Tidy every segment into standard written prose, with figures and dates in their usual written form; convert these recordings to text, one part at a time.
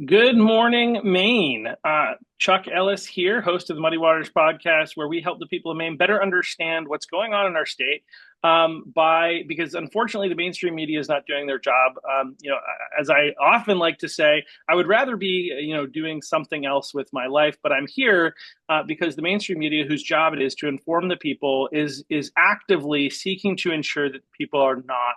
Good morning, Maine. Chuck Ellis here, host of the Muddy Waters podcast, where we help the people of Maine better understand what's going on in our state. Because unfortunately the mainstream media is not doing their job. As I often like to say, I would rather be doing something else with my life, but I'm here because the mainstream media, whose job it is to inform the people, is actively seeking to ensure that people are not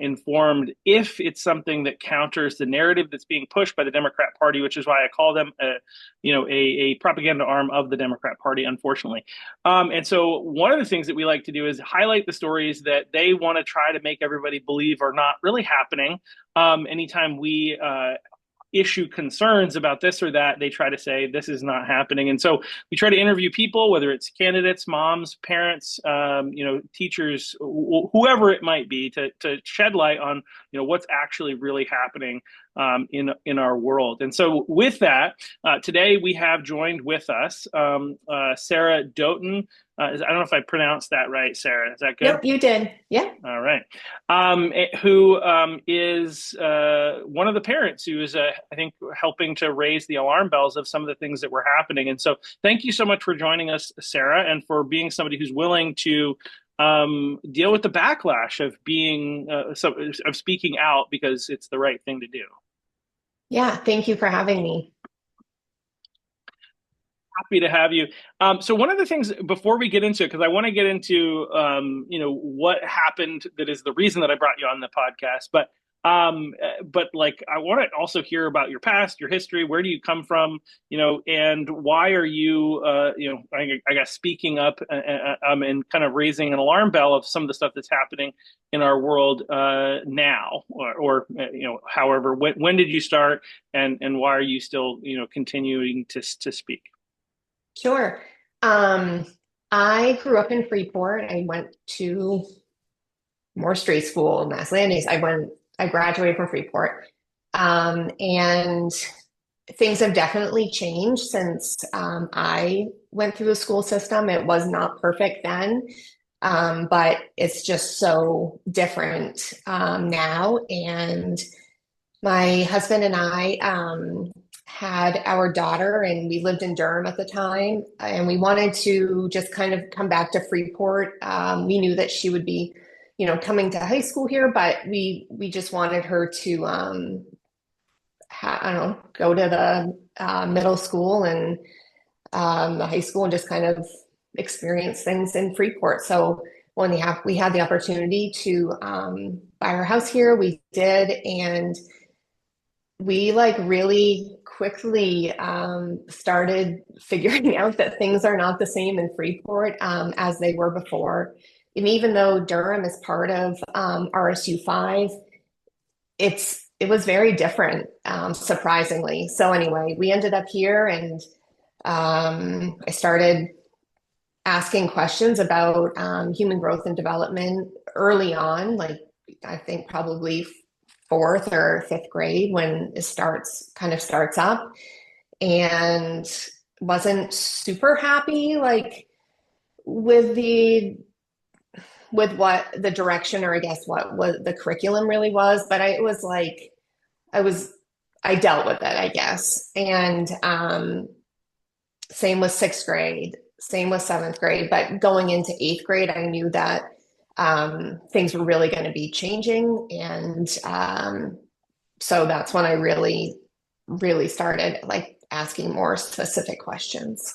informed if it's something that counters the narrative that's being pushed by the Democrat Party, which is why I call them a propaganda arm of the Democrat Party, unfortunately. And so one of the things that we like to do is highlight the stories that they want to try to make everybody believe are not really happening. Anytime we issue concerns about this or that, they try to say this is not happening. And so we try to interview people, whether it's candidates, moms, parents, teachers, whoever it might be, to shed light on what's actually really happening in our world. And so with that, today we have joined with us Sarah Doten. I don't know if I pronounced that right, Sarah. Is that good? Nope, you did. Yeah. All right. Who is one of the parents who is, I think, helping to raise the alarm bells of some of the things that were happening. And so thank you so much for joining us, Sarah, and for being somebody who's willing to deal with the backlash of being of speaking out because it's the right thing to do. Yeah. Thank you for having me. Happy to have you. So one of the things before we get into it, because I want to get into what happened that is the reason that I brought you on the podcast, but like I want to also hear about your past, your history. Where do you come from? And why are you I guess speaking up and kind of raising an alarm bell of some of the stuff that's happening in our world now, or however, when did you start, and why are you still continuing to speak? Sure. I grew up in Freeport. I went to more straight school, Mass Landings. I graduated from Freeport. And things have definitely changed since I went through the school system. It was not perfect then, but it's just so different now. And my husband and I had our daughter, and we lived in Durham at the time, and we wanted to just kind of come back to Freeport. We knew that she would be, coming to high school here, but we just wanted her to, I don't know, go to the middle school and the high school and just kind of experience things in Freeport. So when we had the opportunity to buy our house here, we did, and we like really quickly started figuring out that things are not the same in Freeport as they were before. And even though Durham is part of RSU5, it was very different, surprisingly. So anyway, we ended up here, and I started asking questions about human growth and development early on, like I think probably fourth or fifth grade when it starts up, and wasn't super happy like with what the direction, or I guess what the curriculum really was. But I dealt with it, I guess. And same with sixth grade, same with seventh grade. But going into eighth grade, I knew that things were really going to be changing. And so that's when I really, really started like asking more specific questions.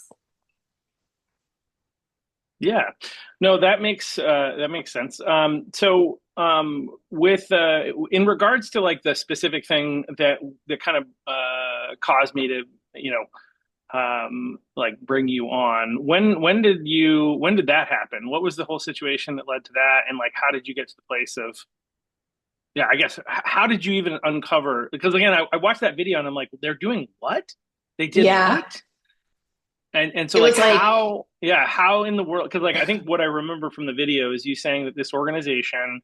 Yeah, no, that makes sense. With in regards to like the specific thing that kind of caused me to like bring you on, when did that happen? What was the whole situation that led to that, and like how did you get to the place of I guess how did you even uncover? Because again, I watched that video and I'm like, they're doing what? They did Yeah, what? And so it like was like, how in the world, because like I think what I remember from the video is you saying that this organization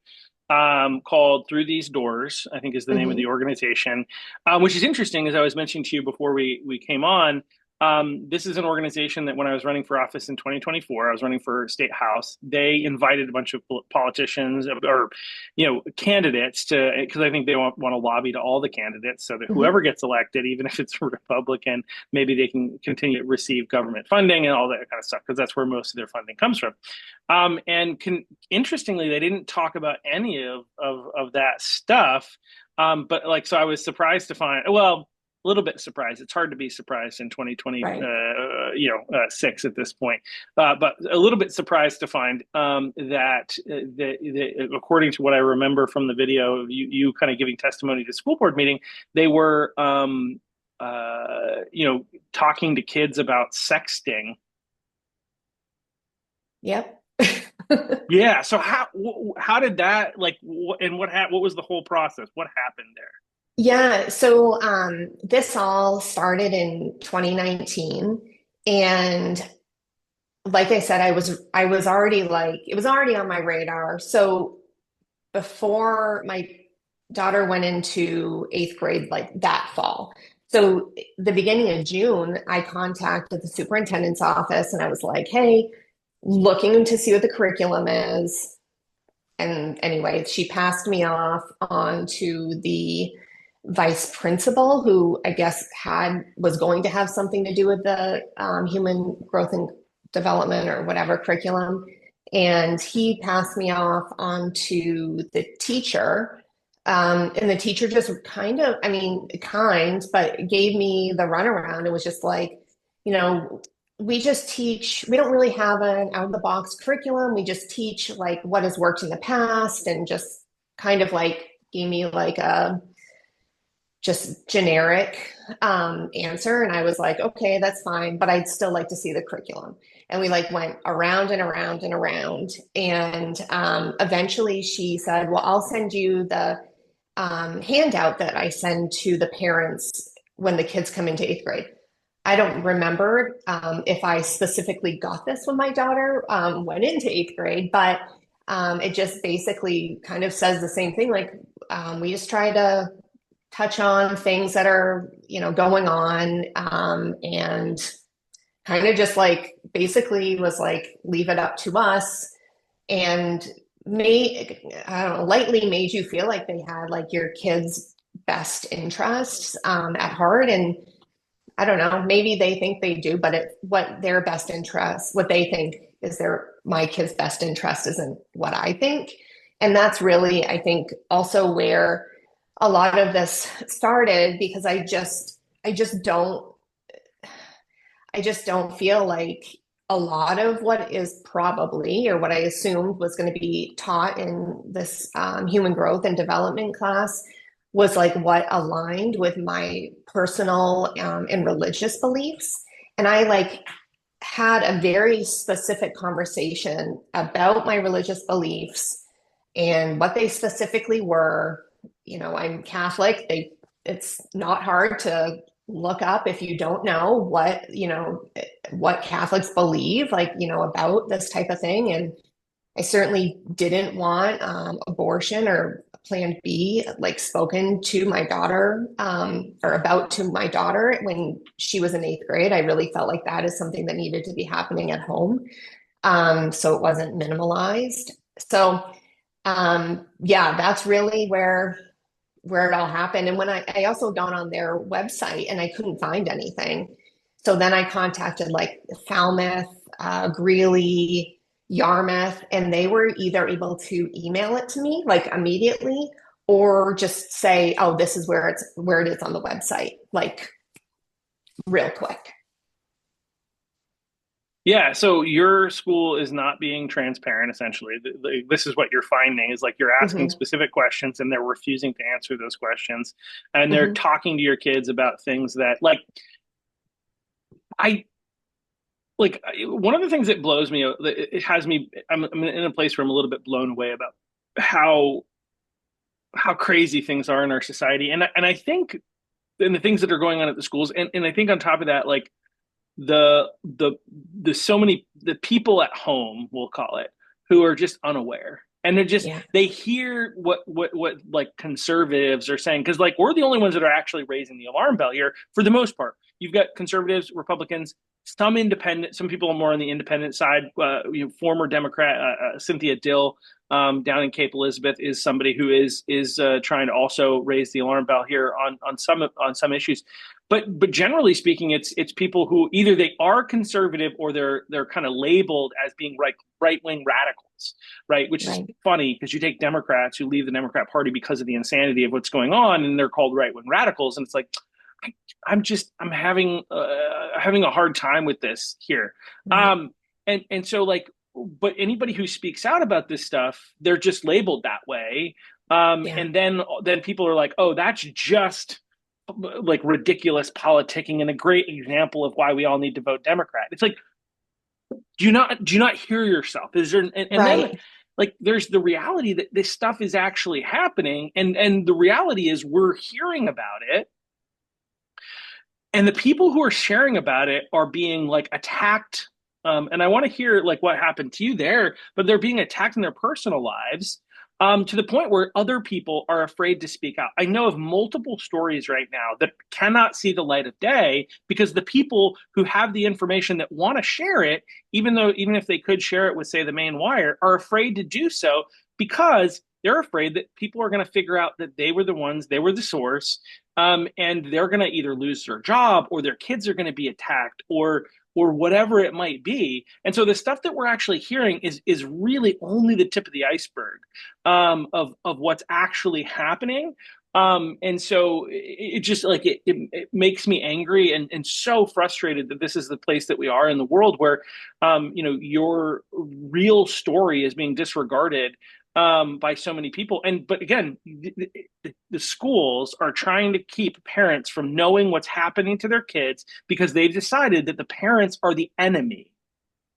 called Through These Doors, I think is the name of the mhm. organization, which is interesting, as I was mentioning to you before we came on. This is an organization that when I was running for office in 2024, I was running for state house. They invited a bunch of politicians or, candidates to, because I think they want to lobby to all the candidates so that Mhm. whoever gets elected, even if it's a Republican, maybe they can continue to receive government funding and all that kind of stuff, because that's where most of their funding comes from. Interestingly, they didn't talk about any of that stuff. But like, so I was surprised to find, well, a little bit surprised. It's hard to be surprised in 2020, Right. six at this point. But a little bit surprised to find that according to what I remember from the video of you kind of giving testimony to the school board meeting, they were, talking to kids about sexting. Yep. Yeah. So how did that like, and what was the whole process? What happened there? Yeah, so this all started in 2019, and like I said, I was already like it was already on my radar. So before my daughter went into eighth grade, like that fall, so the beginning of June, I contacted the superintendent's office, and I was like, "Hey, looking to see what the curriculum is." And anyway, she passed me off on to the vice principal, who I guess was going to have something to do with the human growth and development or whatever curriculum. And he passed me off onto the teacher. And the teacher just kind of, I mean, kind, but gave me the runaround. It was just like, you know, we just teach, we don't really have an out of the box curriculum. We just teach like what has worked in the past, and just kind of like gave me like a just generic answer. And I was like, okay, that's fine, but I'd still like to see the curriculum. And we like went around and around and around. And eventually she said, well, I'll send you the handout that I send to the parents when the kids come into eighth grade. I don't remember if I specifically got this when my daughter went into eighth grade, but it just basically kind of says the same thing. Like we just try to touch on things that are, going on, and kind of just like basically was like, leave it up to us. And I don't know, lightly made you feel like they had like your kids' best interests at heart. And I don't know, maybe they think they do, but what their best interest, what they think is my kid's best interest isn't what I think. And that's really, I think, also where a lot of this started, because I just don't feel like a lot of what is probably, or what I assumed was going to be taught in this human growth and development class, was like what aligned with my personal and religious beliefs. And I like had a very specific conversation about my religious beliefs and what they specifically were. I'm Catholic. It's not hard to look up if you don't know what Catholics believe, like, about this type of thing. And I certainly didn't want abortion or Plan B like spoken to my daughter, or about to my daughter when she was in eighth grade. I really felt like that is something that needed to be happening at home, so it wasn't minimalized. So yeah, that's really where it all happened. And when I also got on their website and I couldn't find anything. So then I contacted like Falmouth, Greeley, Yarmouth, and they were either able to email it to me like immediately, or just say, oh, this is where it is on the website, like real quick. Yeah, so your school is not being transparent, essentially. This is what you're finding is like you're asking Hmm. specific questions and they're refusing to answer those questions. And they're Hmm. talking to your kids about things that, like, I one of the things that blows me, it has me, I'm in a place where I'm a little bit blown away about how crazy things are in our society. And I think, and the things that are going on at the schools, and I think on top of that, like, the the so many the people at home, we'll call it, who are just unaware. And they're just, Yeah. they hear what like conservatives are saying. Cause like we're the only ones that are actually raising the alarm bell here for the most part. You've got conservatives, Republicans, some independent, some people are more on the independent side. Former Democrat Cynthia Dill down in Cape Elizabeth is somebody who is trying to also raise the alarm bell here on some issues. But generally speaking, it's people who either they are conservative or they're kind of labeled as being right wing radicals, right? Which is Right. funny because you take Democrats who leave the Democrat Party because of the insanity of what's going on, and they're called right wing radicals, and it's like I'm having a hard time with this here. Right. And so like, but anybody who speaks out about this stuff, they're just labeled that way. Yeah. And then people are like, oh, that's just like ridiculous politicking and a great example of why we all need to vote Democrat. It's like, do you not hear yourself? Is there and then Right. like there's the reality that this stuff is actually happening, and the reality is we're hearing about it, and the people who are sharing about it are being like attacked. And I want to hear like what happened to you there, but they're being attacked in their personal lives, to the point where other people are afraid to speak out. I know of multiple stories right now that cannot see the light of day because the people who have the information that want to share it, even if they could share it with, say, the Maine Wire, are afraid to do so because they're afraid that people are going to figure out that they were the source, and they're going to either lose their job or their kids are going to be attacked or whatever it might be. And so the stuff that we're actually hearing is really only the tip of the iceberg, of what's actually happening. And so it just like it makes me angry and so frustrated that this is the place that we are in the world where your real story is being disregarded by so many people. But again, the schools are trying to keep parents from knowing what's happening to their kids because they've decided that the parents are the enemy.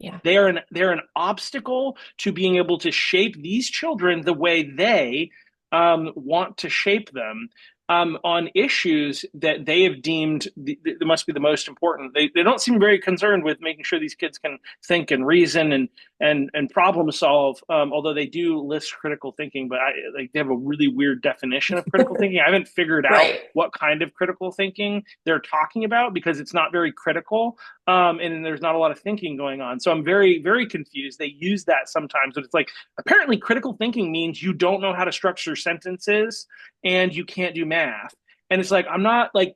Yeah. They're an obstacle to being able to shape these children the way they want to shape them, on issues that they have deemed that must be the most important. They don't seem very concerned with making sure these kids can think and reason and problem solve. Although they do list critical thinking, but like they have a really weird definition of critical thinking. I haven't figured out Right. what kind of critical thinking they're talking about because it's not very critical, and there's not a lot of thinking going on. So I'm very, very confused. They use that sometimes, but it's like apparently critical thinking means you don't know how to structure sentences and you can't do math. And it's like I'm not like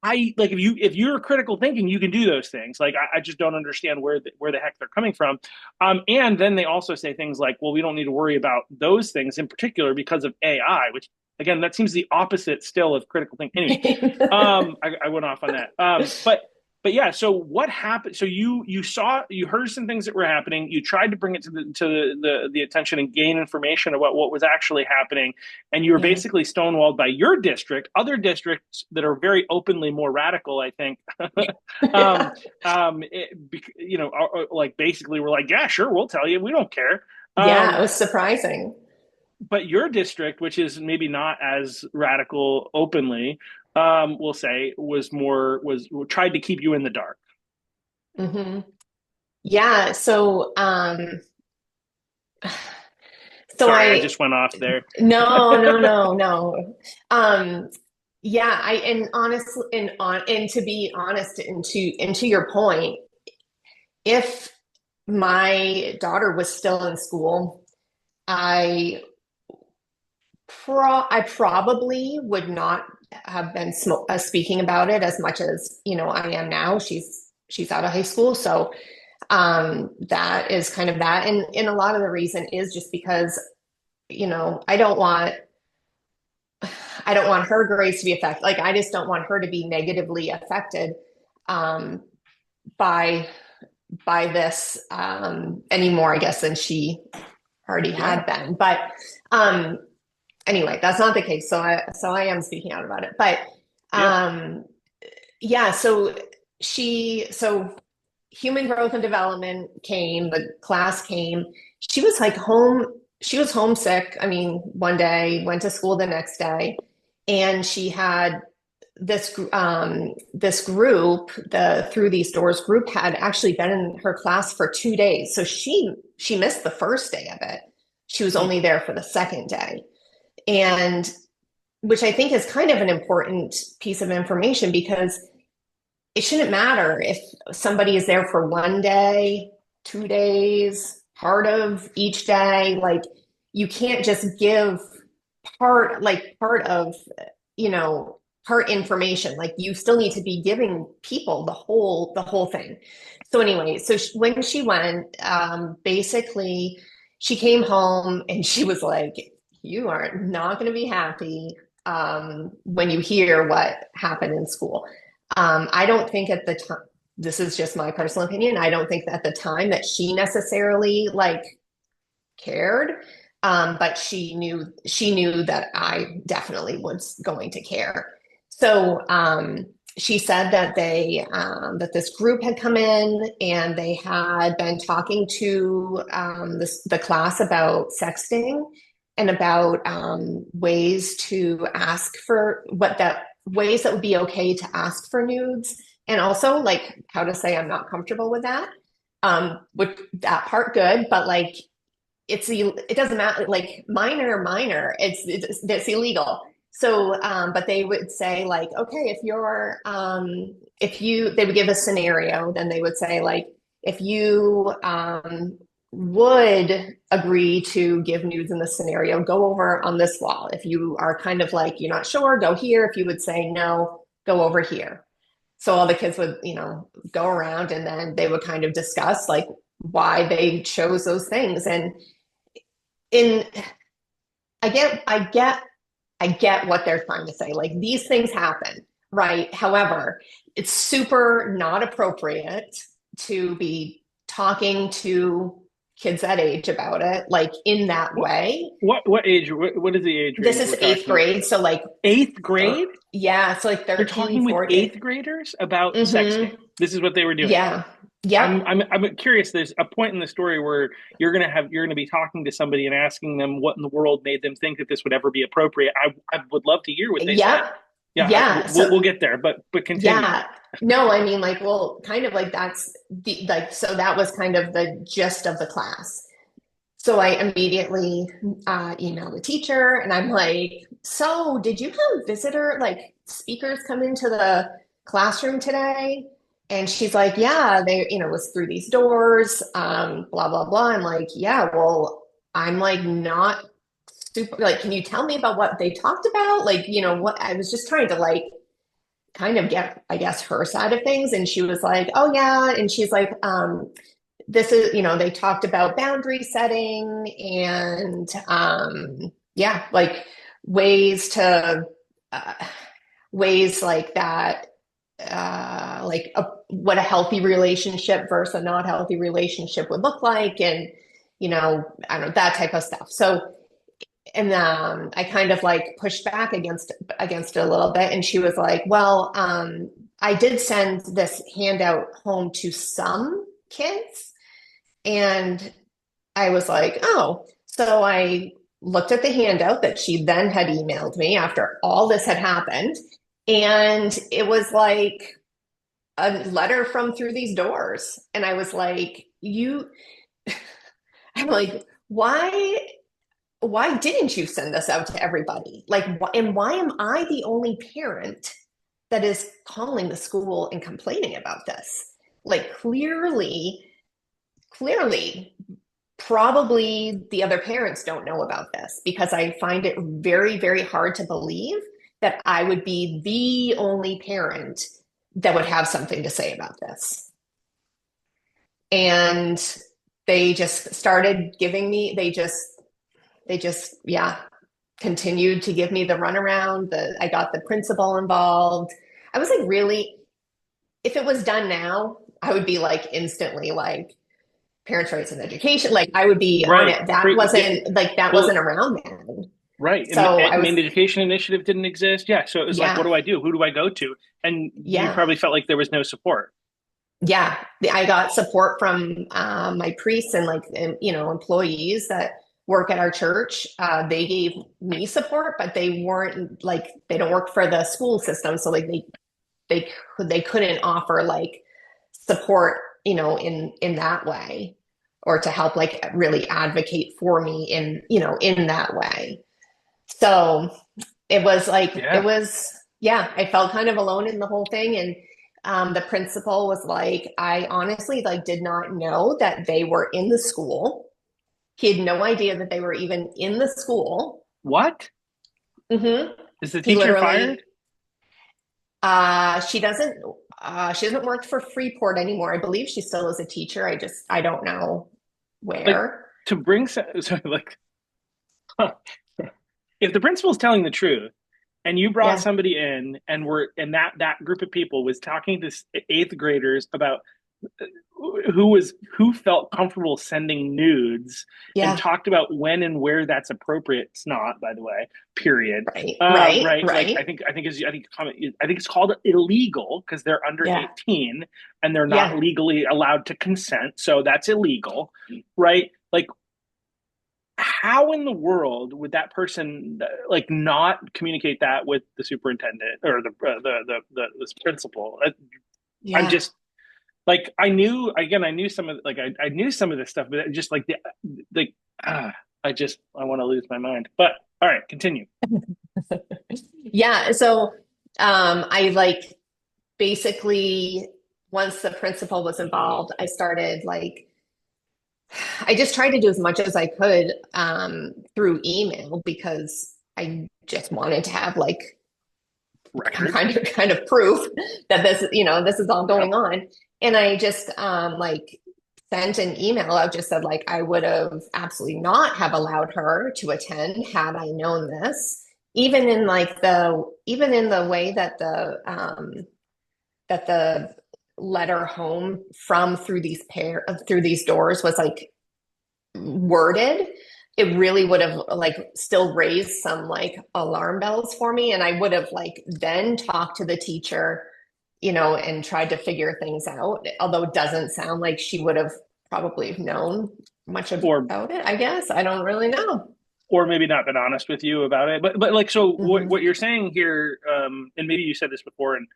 I like if you're critical thinking, you can do those things. Like I just don't understand where the heck they're coming from. And then they also say things like, well, we don't need to worry about those things in particular because of AI, which again that seems the opposite still of critical thinking. Anyway, I went off on that. But yeah, so what happened? So you heard some things that were happening. You tried to bring it to the attention and gain information about what was actually happening, and you were Yeah. basically stonewalled by your district. Other districts that are very openly more radical, I think, like basically we're like, yeah, sure, we'll tell you, we don't care. Yeah, it Um, was surprising. but your district, which is maybe not as radical openly, we'll say, was tried to keep you in the dark. Hmm. Yeah, so Sorry, I I just went off there. no, no, no, no. Um, yeah, I and honestly and to be honest and to your point, if my daughter was still in school, I I probably would not have been speaking about it as much as, I am now. She's out of high school, so that is kind of that. And a lot of the reason is just because, I don't want her grades to be affected. Like I just don't want her to be negatively affected um, by this anymore, I guess, than she already Yeah, had been. But um, anyway, that's not the case. So I am speaking out about it. But yeah, um, yeah, so human growth and development came, the class came. She was like home, she was homesick. I mean, one day, went to school the next day, and she had this group, the Through These Doors group, had actually been in her class for 2 days. So she missed the first day of it. She was only there for the second day. And which I think is kind of an important piece of information, because it shouldn't matter if somebody is there for one day, 2 days, part of each day. Like, you can't just give part of, you know, part information. Like, you still need to be giving people the whole thing. So anyway, so when she went, basically she came home and she was like, you are not going to be happy when you hear what happened in school. I don't think at the time, this is just my personal opinion, I don't think at the time that she necessarily like cared. But she knew that I definitely was going to care. So she said that that this group had come in and they had been talking to the class about sexting and about ways to ask for ways that would be okay to ask for nudes, and also like how to say I'm not comfortable with that. With that part, good, but like it doesn't matter, like minor, it's illegal. So but they would say like, okay, they would give a scenario, then they would say like, if you would agree to give nudes in this scenario, go over on this wall. If you are kind of like you're not sure, go here. If you would say no, go over here. So all the kids would, go around, and then they would kind of discuss like why they chose those things. And in I get what they're trying to say. Like, these things happen, right? However, it's super not appropriate to be talking to kids that age about it, like in that way. What age? What is the age range? This is eighth grade, so like eighth grade. Yeah, so like They're 13, talking with 14. eighth graders about sexting. Mm-hmm. This is what they were doing. Yeah. Yep. I'm curious. There's a point in the story where you're gonna be talking to somebody and asking them what in the world made them think that this would ever be appropriate. I would love to hear what they say. Yep. Yeah, Yeah. we'll get there, but continue. Yeah. No, I mean, like, well, kind of like so that was kind of the gist of the class. So I immediately emailed the teacher, and I'm like, so did you have like speakers come into the classroom today? And she's like, yeah, it was through these doors, blah, blah, blah. I'm like, yeah, well, I'm like not super, like, can you tell me about what they talked about? Like, what I was just trying to like kind of get, I guess, her side of things. And she was like, oh yeah. And she's like, this is, they talked about boundary setting and yeah, like ways to ways like that, what a healthy relationship versus a not healthy relationship would look like, and I don't know, that type of stuff. So, and I kind of like pushed back against it a little bit, and she was like, well, I did send this handout home to some kids. And I was like, oh. So I looked at the handout that she then had emailed me after all this had happened. And it was like a letter from through these doors. And I was like, I'm like, why didn't you send this out to everybody? Like, and why am I the only parent that is calling the school and complaining about this? Like, clearly, probably the other parents don't know about this, because I find it very, very hard to believe that I would be the only parent that would have something to say about this. And they just started giving me, they just, yeah, continued to give me the runaround. I got the principal involved. I was like, really, if it was done now, I would be like instantly like, parents' rights and education, like I would be on it. That wasn't around then. Right. So Maine Education Initiative didn't exist. Yeah. So it was like, what do I do? Who do I go to? And you probably felt like there was no support. Yeah. I got support from my priests and like, employees that work at our church. They gave me support, but they weren't like, they don't work for the school system. So like they couldn't offer like support, in that way. or to help like really advocate for me in, in that way. So it was like, Yeah. yeah, I felt kind of alone in the whole thing. And the principal was like, I honestly like did not know that they were in the school. He had no idea that they were even in the school. What? Hmm. Is the He teacher fired? literally, she doesn't work for Freeport anymore. I believe she still is a teacher. I don't know Like where. to bring so like if the principal's telling the truth and you brought Yeah, somebody in and that group of people was talking to eighth graders about who felt comfortable sending nudes and yeah, talked about when and where that's appropriate. It's not, by the way, period. right, right, Right, like right. I think it's called illegal because they're under Yeah, 18 and they're not yeah. legally allowed to consent, so that's illegal, right? Like, how in the world would that person like not communicate that with the superintendent or the principal? I'm Yeah. just like, I knew some of like I knew some of this stuff, but just like the like I want to lose my mind. But all right, continue. Yeah. So I like basically once the principal was involved, I started like I just tried to do as much as I could through email because I just wanted to have like Records. kind of proof that this is all Yep. going on. And I just like sent an email out, just said like I would have absolutely not have allowed her to attend had I known this. Even in the way that the letter home from through these doors was like worded, it really would have like still raised some like alarm bells for me. And I would have like then talked to the teacher, and tried to figure things out. Although it doesn't sound like she would have probably known much Or about it, I guess. I don't really know. maybe not been honest with you about it. But like, so what Hmm. you're saying here, and maybe you said this before, and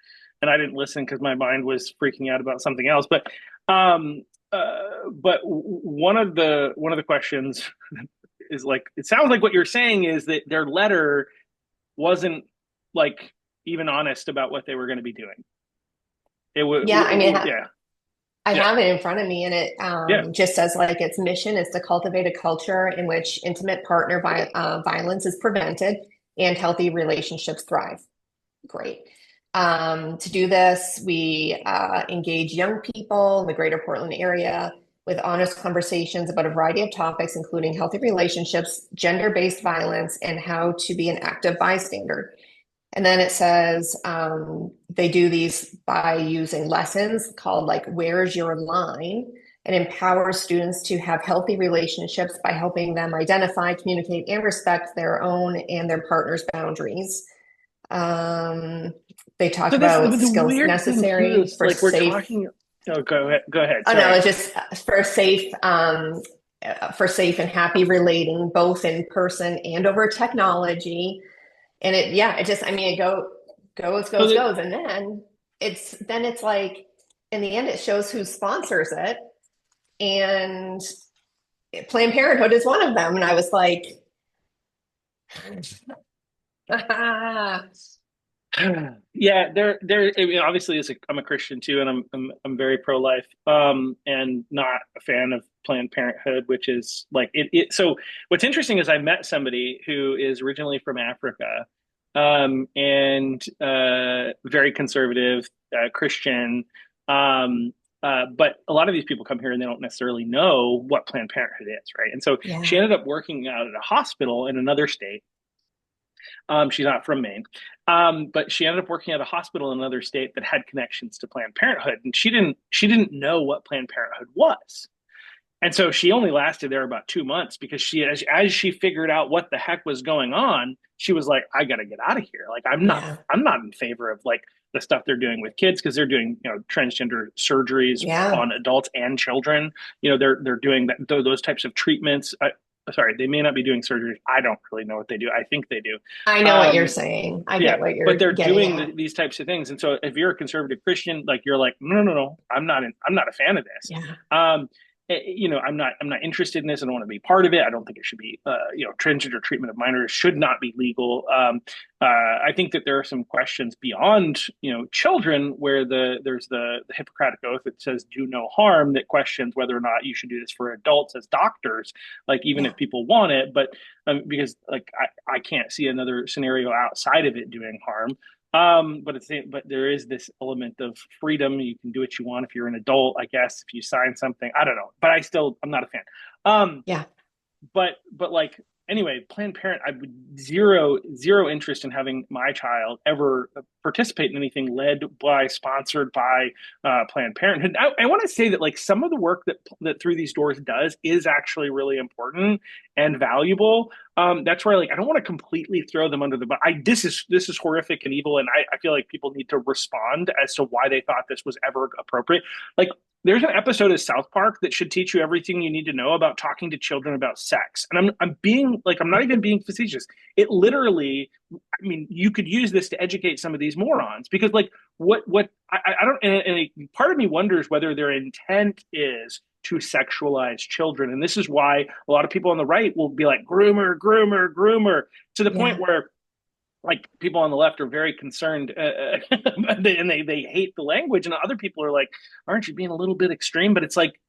I didn't listen because my mind was freaking out about something else. Um, but one of the questions is like, it sounds like what you're saying is that their letter wasn't like even honest about what they were going to be doing. It would, Yeah, I mean, yeah, I yeah, have it in front of me, and it yeah. just says like its mission is to cultivate a culture in which intimate partner violence is prevented and healthy relationships thrive. Great. To do this, we engage young people in the greater Portland area with honest conversations about a variety of topics, including healthy relationships, gender-based violence, and how to be an active bystander. And then it says they do these by using lessons called like "Where's Your Line?" and empower students to have healthy relationships by helping them identify, communicate, and respect their own and their partner's boundaries. Um, they talk So this about the skills weird thing too necessary is for like we're safe. talking. Oh, go ahead. Go ahead. Oh no, Sorry. it's just for safe and happy relating, both in person and over technology. And it just, I mean, So goes, and then it's like in the end, it shows who sponsors it, and Planned Parenthood is one of them. And I was like, yeah, there. I mean, obviously, I'm a Christian too, and I'm very pro life, and not a fan of Planned Parenthood, which is like it. So what's interesting is I met somebody who is originally from Africa, and very conservative, Christian. But a lot of these people come here and they don't necessarily know what Planned Parenthood is, right? And so she yeah, ended up working out at a hospital in another state. She's not from Maine, but she ended up working at a hospital in another state that had connections to Planned Parenthood, and she didn't know what Planned Parenthood was. And so she only lasted there about 2 months because as she figured out what the heck was going on, she was like, I got to get out of here. Like, yeah, I'm not in favor of like the stuff they're doing with kids because they're doing, transgender surgeries yeah. on adults and children. They're doing those types of treatments. Sorry, they may not be doing surgeries. I don't really know what they do. I think they do. I know what you're Um, saying. I yeah, get what but you're they're getting doing at. these types of things, and so if you're a conservative Christian, like you're like, no, no, no, no, I'm not a fan of this. Yeah. Um, I'm not interested in this. I don't want to be part of it. I don't think it should be, transgender treatment of minors should not be legal. I think that there are some questions beyond, children where there's the Hippocratic Oath that says do no harm, that questions whether or not you should do this for adults as doctors, like even Yeah. if people want it, but because like I can't see another scenario outside of it doing harm. But there is this element of freedom. You can do what you want if you're an adult, I guess, if you sign something. I don't know, but I'm not a fan. Um, Yeah. but like anyway, Planned Parent, I would zero interest in having my child ever participate in anything led by, sponsored by Planned Parenthood. I want to say that like some of the work that Through These Doors does is actually really important and valuable. That's where like I don't want to completely throw them under the bus. This is horrific and evil, and I feel like people need to respond as to why they thought this was ever appropriate. Like there's an episode of South Park that should teach you everything you need to know about talking to children about sex. And I'm being like I'm not even being facetious. It literally, I mean, you could use this to educate some of these morons because like what I don't and part of me wonders whether their intent is to sexualize children. And this is why a lot of people on the right will be like groomer, groomer, groomer to the point Yeah. where like people on the left are very concerned and they hate the language and other people are like aren't you being a little bit extreme, but it's like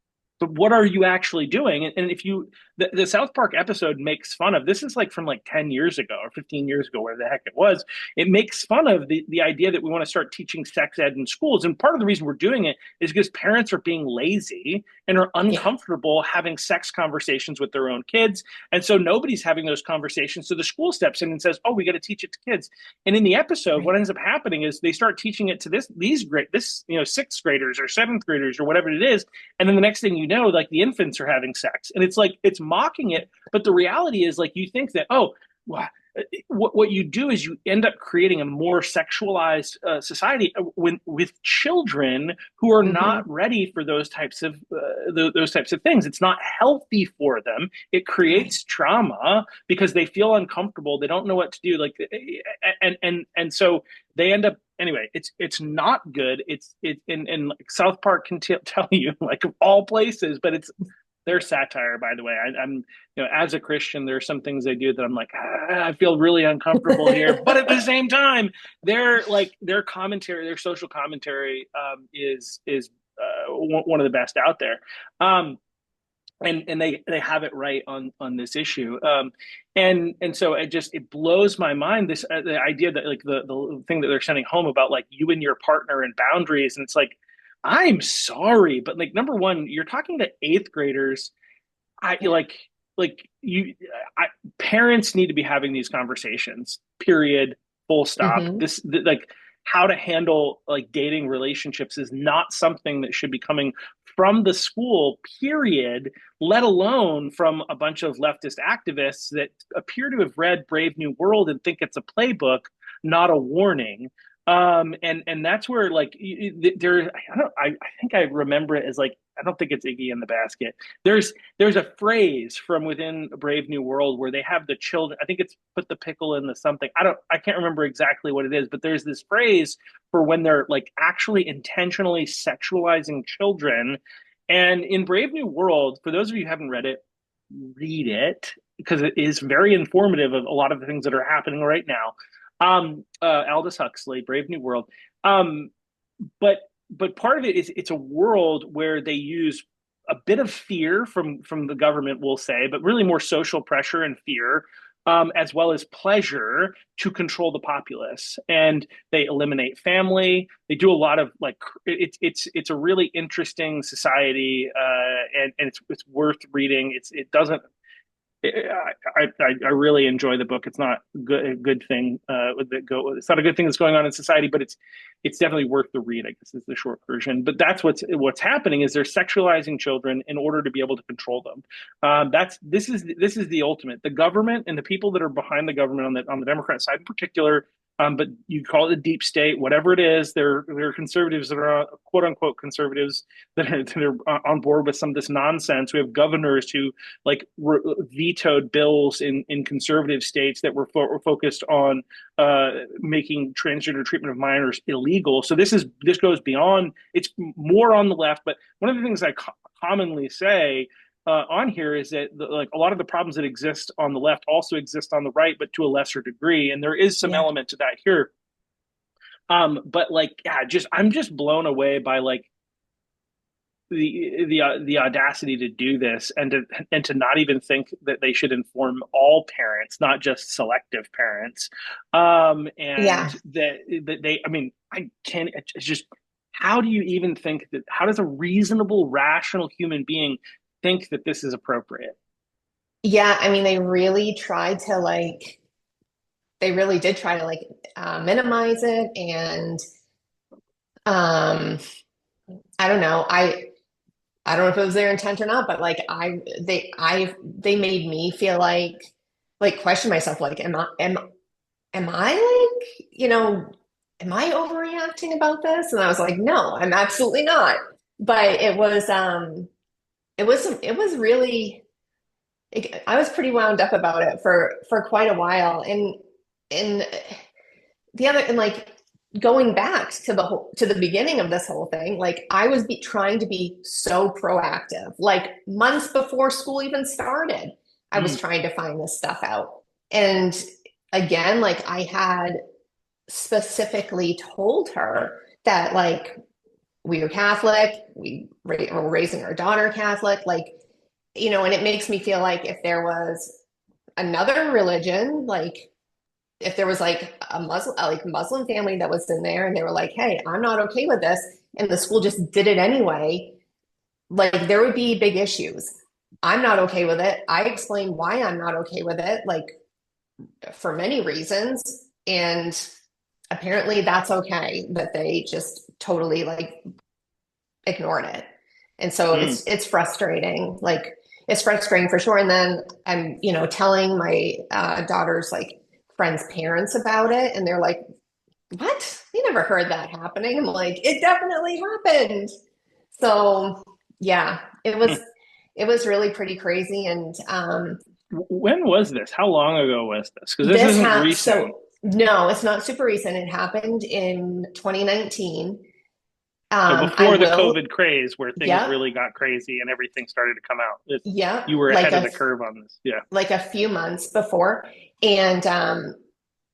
but what are you actually doing? And if you the South Park episode makes fun of this is like from like 10 years ago or 15 years ago, where the heck it was. It makes fun of the idea that we want to start teaching sex ed in schools. And part of the reason we're doing it is because parents are being lazy and are Yeah. uncomfortable having sex conversations with their own kids. And so nobody's having those conversations. So the school steps in and says, oh, we got to teach it to kids. And in the episode, what Right. ends up happening is they start teaching it to sixth graders or seventh graders or whatever it is. And then the next thing you know, like the infants are having sex. And it's like it's mocking it. But the reality is like you think that, oh, well, what you do is you end up creating a more sexualized society with children who are Hmm. not ready for those types of things. It's not healthy for them. It Right. creates trauma because they feel uncomfortable. They don't know what to do. Like and so they end up anyway. It's not good. And like South Park can tell you like of all places, but it's their satire, by the way. I'm, as a Christian, there are some things they do that I'm like, I feel really uncomfortable here. But at the same time, their commentary, their social commentary, is one of the best out there. And they have it right on this issue. And so it blows my mind this the idea that like the thing that they're sending home about like you and your partner and boundaries, and it's like I'm sorry, but like number one, you're talking to eighth graders. I Yeah. like you I, parents need to be having these conversations, period, full stop. Hmm. Like how to handle like dating relationships is not something that should be coming from the school, period, let alone from a bunch of leftist activists that appear to have read Brave New World and think it's a playbook, not a warning. And that's where like there I think I remember it as like I don't think it's Iggy in the Basket. There's a phrase from within Brave New World where they have the children. I think it's put the pickle in the something. I can't remember exactly what it is, but there's this phrase for when they're like actually intentionally sexualizing children. And in Brave New World, for those of you who haven't read it, read it because it is very informative of a lot of the things that are happening right now. Aldous Huxley, Brave New World. Um, but part of it is it's a world where they use a bit of fear from the government, we'll say, but really more social pressure and fear, as well as pleasure to control the populace. And they eliminate family. They do a lot of like it's a really interesting society, and it's worth reading. It doesn't I really enjoy the book. It's not a good thing it's not a good thing that's going on in society, but it's definitely worth the read, I guess is the short version. But that's what's happening is they're sexualizing children in order to be able to control them. This is the ultimate. The government and the people that are behind the government on the Democrat side in particular, but you call it the deep state, whatever it is, they're conservatives that are quote unquote conservatives that are on board with some of this nonsense. We have governors who like vetoed bills in conservative states that were focused on making transgender treatment of minors illegal. So this goes beyond. It's more on the left, but one of the things I commonly say on here is that like a lot of the problems that exist on the left also exist on the right, but to a lesser degree. And there is some Yeah. element to that here. But like, yeah, just I'm just blown away by like the audacity to do this and to not even think that they should inform all parents, not just selective parents. And Yeah. that they, I mean, I can't. It's just how do you even think that? How does a reasonable, rational human being think that this is appropriate? Yeah. I mean, they really tried to like, they really did try to like minimize it. And um, I don't know. I don't know if it was their intent or not, but like they made me feel like question myself, like, am I like, am I overreacting about this? And I was like, no, I'm absolutely not. But it was really, I was pretty wound up about it for quite a while. And and like going back to the beginning of this whole thing, like I was trying to be so proactive. Like months before school even started, I was Mm, trying to find this stuff out. And again, like I had specifically told her that like we were Catholic, were raising our daughter Catholic, like, and it makes me feel like if there was another religion, like if there was like a Muslim family that was in there and they were like, hey, I'm not okay with this, and the school just did it anyway, like there would be big issues. I'm not okay with it. I explained why I'm not okay with it, like for many reasons. And apparently that's okay, but they just totally like ignored it. And so mm. it's frustrating. Like it's frustrating for sure. And then I'm, telling my daughter's like friends' parents about it, and they're like, "What? We never heard that happening." I'm like, "It definitely happened." So yeah, it was really pretty crazy. And When was this? How long ago was this? Because this this isn't ha recent. so no, it's not super recent. It happened in 2019. So I before the will, COVID craze, where things yep, really got crazy and everything started to come out, yep, you were ahead of the curve on this. Yeah. like a few months before. And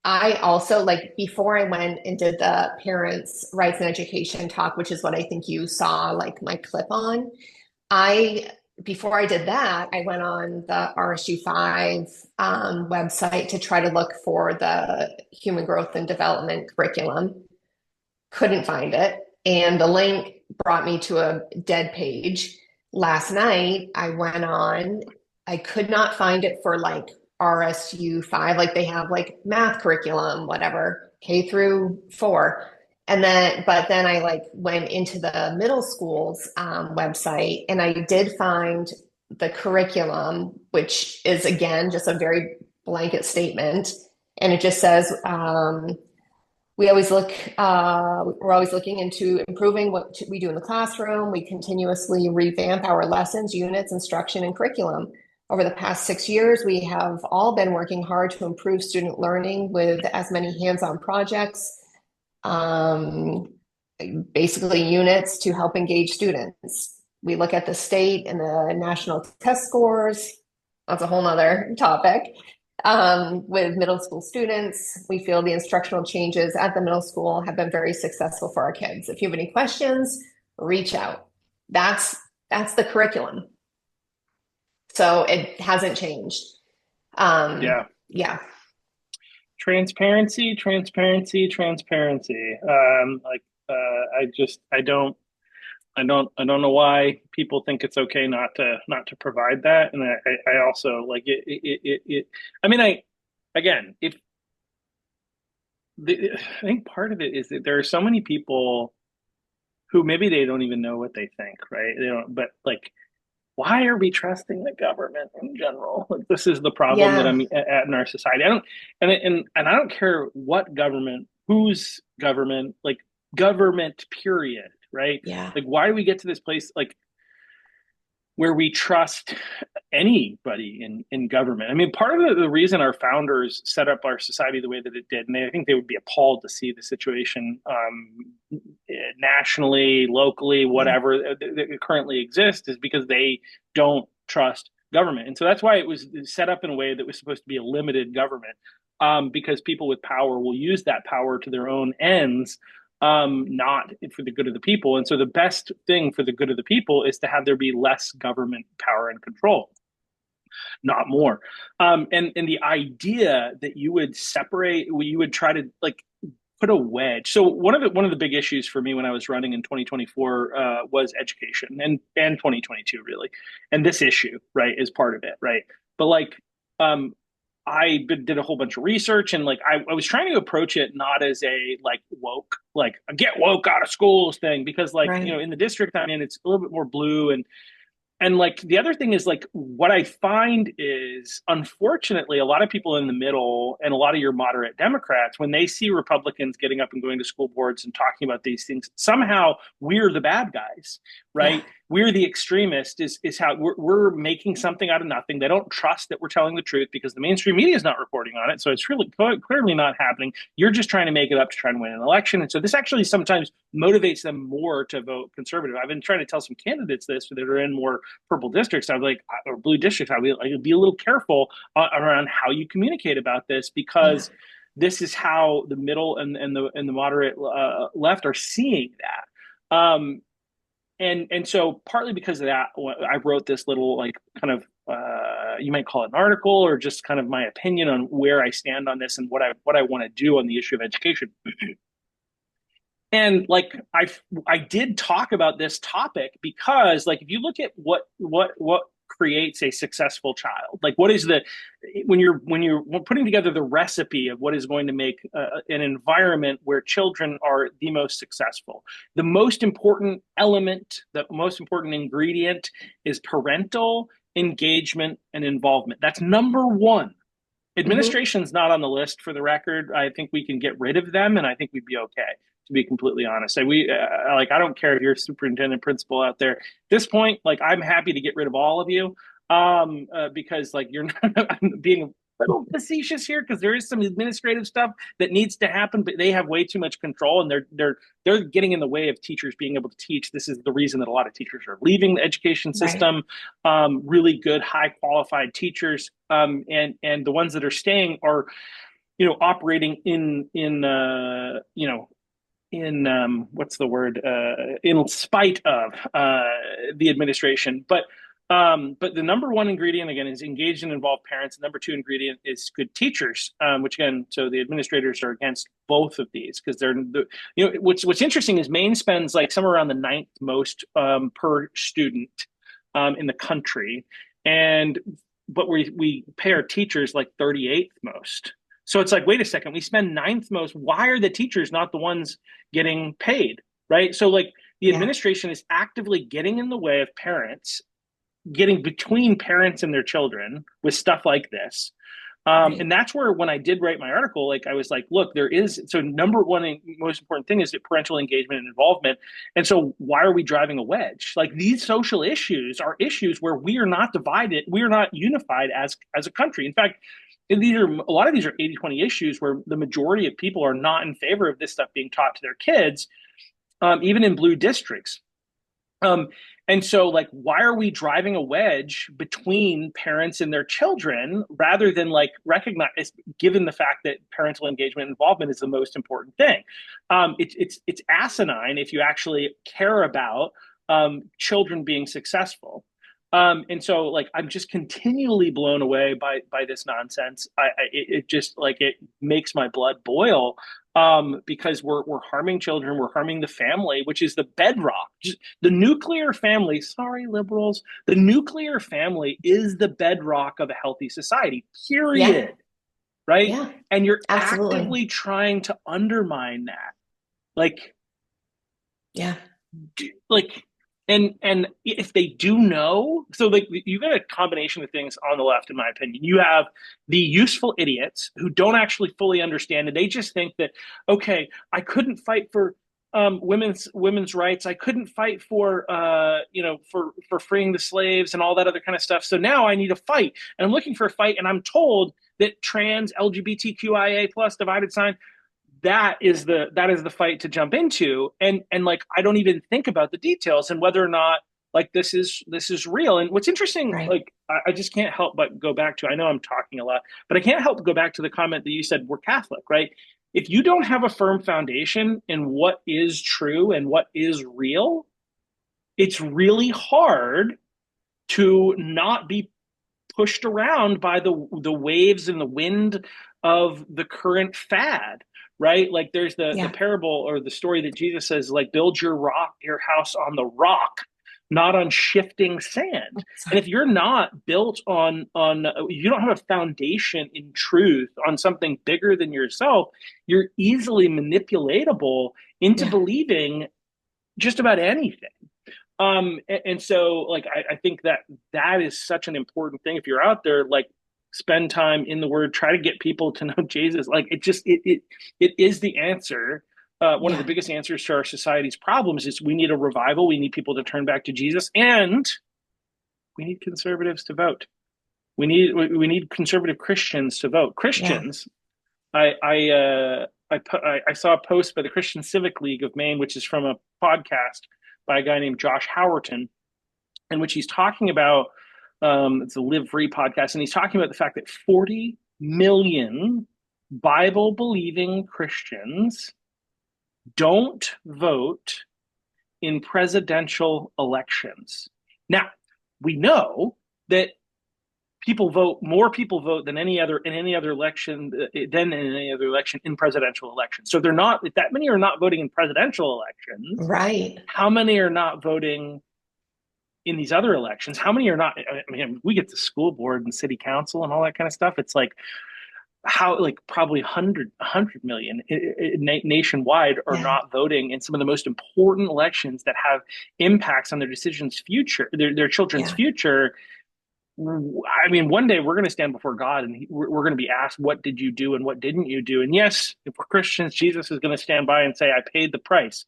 I also, like, before I went and did the parents' rights and education talk, which is what I think you saw, like, my clip on, I, before I did that, I went on the RSU5 website to try to look for the human growth and development curriculum. Couldn't find it. And the link brought me to a dead page. Last night, I went on, I could not find it for like RSU5, like they have like math curriculum, whatever, K through 4. But then I like went into the middle school's website and I did find the curriculum, which is again just a very blanket statement. And it just says, we're always looking into improving what we do in the classroom. We continuously revamp our lessons, units, instruction, and curriculum. Over the past 6 years, we have all been working hard to improve student learning with as many hands-on projects, um, basically units to help engage students. We look at the state and the national test scores. That's a whole nother topic. With middle school students, we feel the instructional changes at the middle school have been very successful for our kids. If you have any questions, reach out. That's that's the curriculum. So it hasn't changed. Yeah. Yeah. Transparency, transparency, transparency. Like, I just, I don't know why people think it's okay not to provide that. And I also like it. I mean, again, if I think part of it is that there are so many people who maybe they don't even know what they think, right? They don't, but like, why are we trusting the government in general? Like, this is the problem that Yeah. I'm at in our society. I don't, and I don't care what government, whose government, like government, period, right? Yeah. Like, why do we get to this place, like where we trust anybody in government? I mean, part of the reason our founders set up our society the way that it did, and I think they would be appalled to see the situation nationally, locally, Yeah. whatever that currently exists is because they don't trust government. And so that's why it was set up in a way that was supposed to be a limited government, because people with power will use that power to their own ends, not for the good of the people. And so the best thing for the good of the people is to have there be less government power and control, not more. And the idea that you would separate, you would try to like put a wedge. So one of the big issues for me when I was running in 2024 was education, and 2022 really, and this issue right is part of it, right? But like um, did a whole bunch of research, and like I was trying to approach it not as a like woke, like a get woke out of schools thing, because like Right. in the district I'm in, it's a little bit more blue, and like the other thing is like what I find is unfortunately a lot of people in the middle and a lot of your moderate Democrats, when they see Republicans getting up and going to school boards and talking about these things, somehow we're the bad guys, Yeah. right? We're the extremist is how we're making something out of nothing. They don't trust that we're telling the truth because the mainstream media is not reporting on it. So it's really clearly not happening. You're just trying to make it up to try and win an election. And so this actually sometimes motivates them more to vote conservative. I've been trying to tell some candidates this that are in more purple districts. I was like, or blue districts. I'd be a little careful around how you communicate about this, Yeah. because this is how the middle and the moderate left are seeing that. And so partly because of that, I wrote this little like kind of you might call it an article or just kind of my opinion on where I stand on this and what I want to do on the issue of education. And like I did talk about this topic because like if you look at what creates a successful child, like what is the when you're putting together the recipe of what is going to make an environment where children are the most successful, the most important element, the most important ingredient is parental engagement and involvement. That's number one. Hmm. Administration's not on the list, for the record. I think we can get rid of them, and I think we'd be okay. To be completely honest, like I don't care if you're a superintendent, principal out there. At this point, like I'm happy to get rid of all of you, because like you're not I'm being a little facetious here because there is some administrative stuff that needs to happen, but they have way too much control, and they're getting in the way of teachers being able to teach. This is the reason that a lot of teachers are leaving the education Right. system. Really good, high qualified teachers, and the ones that are staying are operating in what's the word, in spite of the administration. But the number one ingredient again is engaged and involved parents. The number two ingredient is good teachers, which again, so the administrators are against both of these because what's interesting is Maine spends like somewhere around the ninth most per student in the country, and but we pay our teachers like 38th most. So it's like, wait a second, we spend ninth most. Why are the teachers not the ones getting paid? Right. So like the Yeah. administration is actively getting in the way of parents, getting between parents and their children with stuff like this. Right. And that's where when I did write my article, like I was like, look, there is so number one most important thing is that parental engagement and involvement. And so why are we driving a wedge? Like these social issues are issues where we are not divided, we are not unified as a country. In fact, a lot of these are 80-20 issues where the majority of people are not in favor of this stuff being taught to their kids, even in blue districts. Um, and so, like, why are we driving a wedge between parents and their children rather than like recognize, given the fact that parental engagement and involvement is the most important thing? It's asinine if you actually care about children being successful. And so, like, I'm just continually blown away by this nonsense. It just like it makes my blood boil, because we're harming children, we're harming the family, which is the bedrock. Just the nuclear family. Sorry, liberals. The nuclear family is the bedrock of a healthy society. Yeah. Period. Right? Yeah. And you're Absolutely. actively trying to undermine that. Like, Yeah. like and if they do know, so like you got a combination of things on the left, in my opinion. You have the useful idiots who don't actually fully understand, and they just think that, okay, I couldn't fight for women's rights, I couldn't fight for for freeing the slaves and all that other kind of stuff, so now I need a fight, and I'm looking for a fight, and I'm told that trans LGBTQIA plus divided sign that is the fight to jump into. And like I don't even think about the details and whether or not like this is real. And what's interesting, Right. like I just can't help but go back to, I know I'm talking a lot, but I can't help but go back to the comment that you said, we're Catholic, right? If you don't have a firm foundation in what is true and what is real, it's really hard to not be pushed around by the waves and the wind of the current fad, right? Like there's the Yeah. parable or the story that Jesus says, like, build your house on the rock, not on shifting sand. And Sorry. if you're not built on you don't have a foundation in truth on something bigger than yourself, you're easily manipulatable into Yeah. believing just about anything. And so like I think that is such an important thing. If you're out there, like spend time in the word, try to get people to know Jesus. Like it is the answer. One of the Yeah. biggest answers to our society's problems is we need a revival. We need people to turn back to Jesus, and we need conservatives to vote. We need conservative Christians to vote. Yeah. Christians. I saw a post by the Christian Civic League of Maine, which is from a podcast by a guy named Josh Howerton, in which he's talking about it's a Live Free podcast, and he's talking about the fact that 40 million Bible believing Christians don't vote in presidential elections. Now, we know that more people vote than any other election in presidential elections. So they're not, if that many are not voting in presidential elections, Right. how many are not voting in these other elections? How many are not? I mean, we get to school board and city council and all that kind of stuff. It's like how, like probably 100 million nationwide are Yeah. not voting in some of the most important elections that have impacts on their decisions future, their children's Yeah. future. I mean, one day we're going to stand before God and we're going to be asked, what did you do and what didn't you do? And yes, if we're Christians, Jesus is going to stand by and say, I paid the price.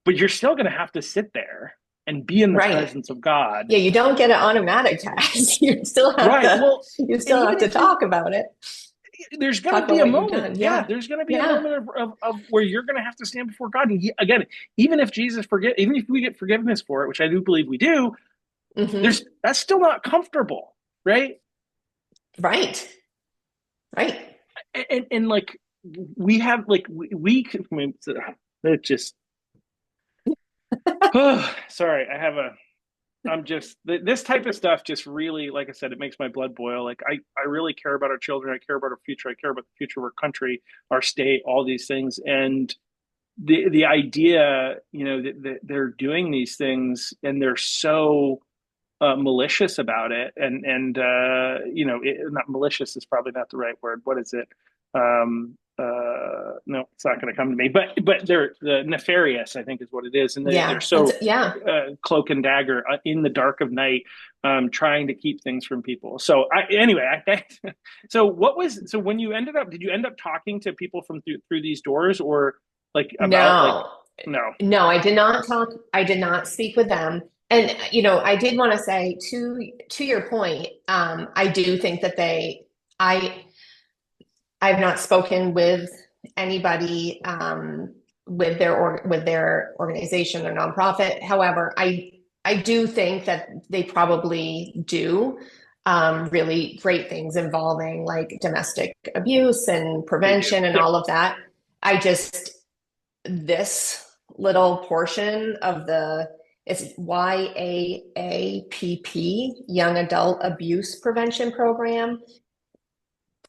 But you're still going to have to sit there and be in the Right. presence of God. Yeah, you don't get an automatic pass. You still have Right. to Well, you and still have even to if you, talk about it. there's going Talk to be about a what you've moment. done. Yeah, Yeah. there's going to be a Yeah. moment of where you're going to have to stand before God. And again, even if we get forgiveness for it, which I do believe we do, Hmm. that's still not comfortable, right? Right. Right. And like we have like I mean, it just oh, sorry, I'm just this type of stuff just really, like I said, it makes my blood boil. Like I really care about our children. I care about our future. I care about the future of our country, our state, all these things. And the idea, that they're doing these things and they're so malicious about it, not malicious is probably not the right word. What is it? No, it's not going to come to me. But they're the nefarious, I think, is what it is, and they're Yeah. That's so yeah. cloak and dagger in the dark of night, trying to keep things from people. So anyway, I so so when you did you end up talking to people from through these doors, or like about like No. no? No, I did not talk. I did not speak with them. And I did want to say to your point, I do think that I I've not spoken with anybody with their organization, their nonprofit. However, I do think that they probably do really great things involving like domestic abuse and They do. prevention and Yep. all of that. I just this little portion of the it's YAAPP, Young Adult Abuse Prevention Program,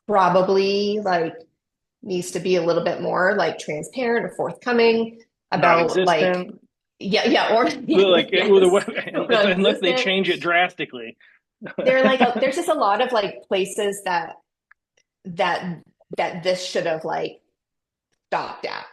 probably like needs to be a little bit more like transparent or forthcoming about like Non-existent. yeah or Like yes unless they non-existent. change it drastically. There's just a lot of like places that that this should have like stopped at,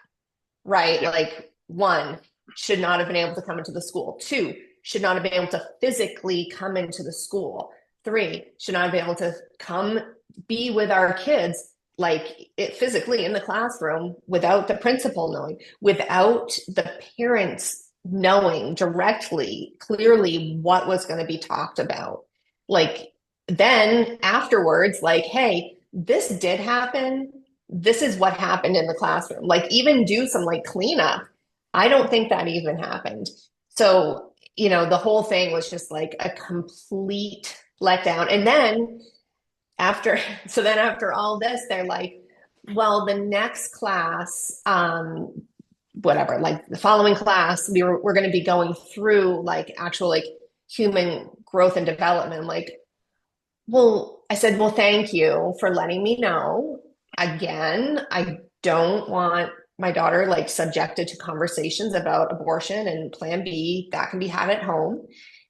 right? Yeah. Like one, should not have been able to come into the school. Two, should not have been able to physically come into the school. Three, should not have been able to come be with our kids like it physically in the classroom without the principal knowing, without the parents knowing directly, clearly what was going to be talked about. Like then afterwards, like, hey, this did happen. this is what happened in the classroom. Like even do some like cleanup. I don't think that even happened. So, the whole thing was just like a complete letdown. And then after, so then after all this, they're like, well, the next class, whatever, like the following class, we're going to be going through like actual like human growth and development. Like, well, I said, well, thank you for letting me know. Again, I don't want my daughter like subjected to conversations about abortion and plan B that can be had at home.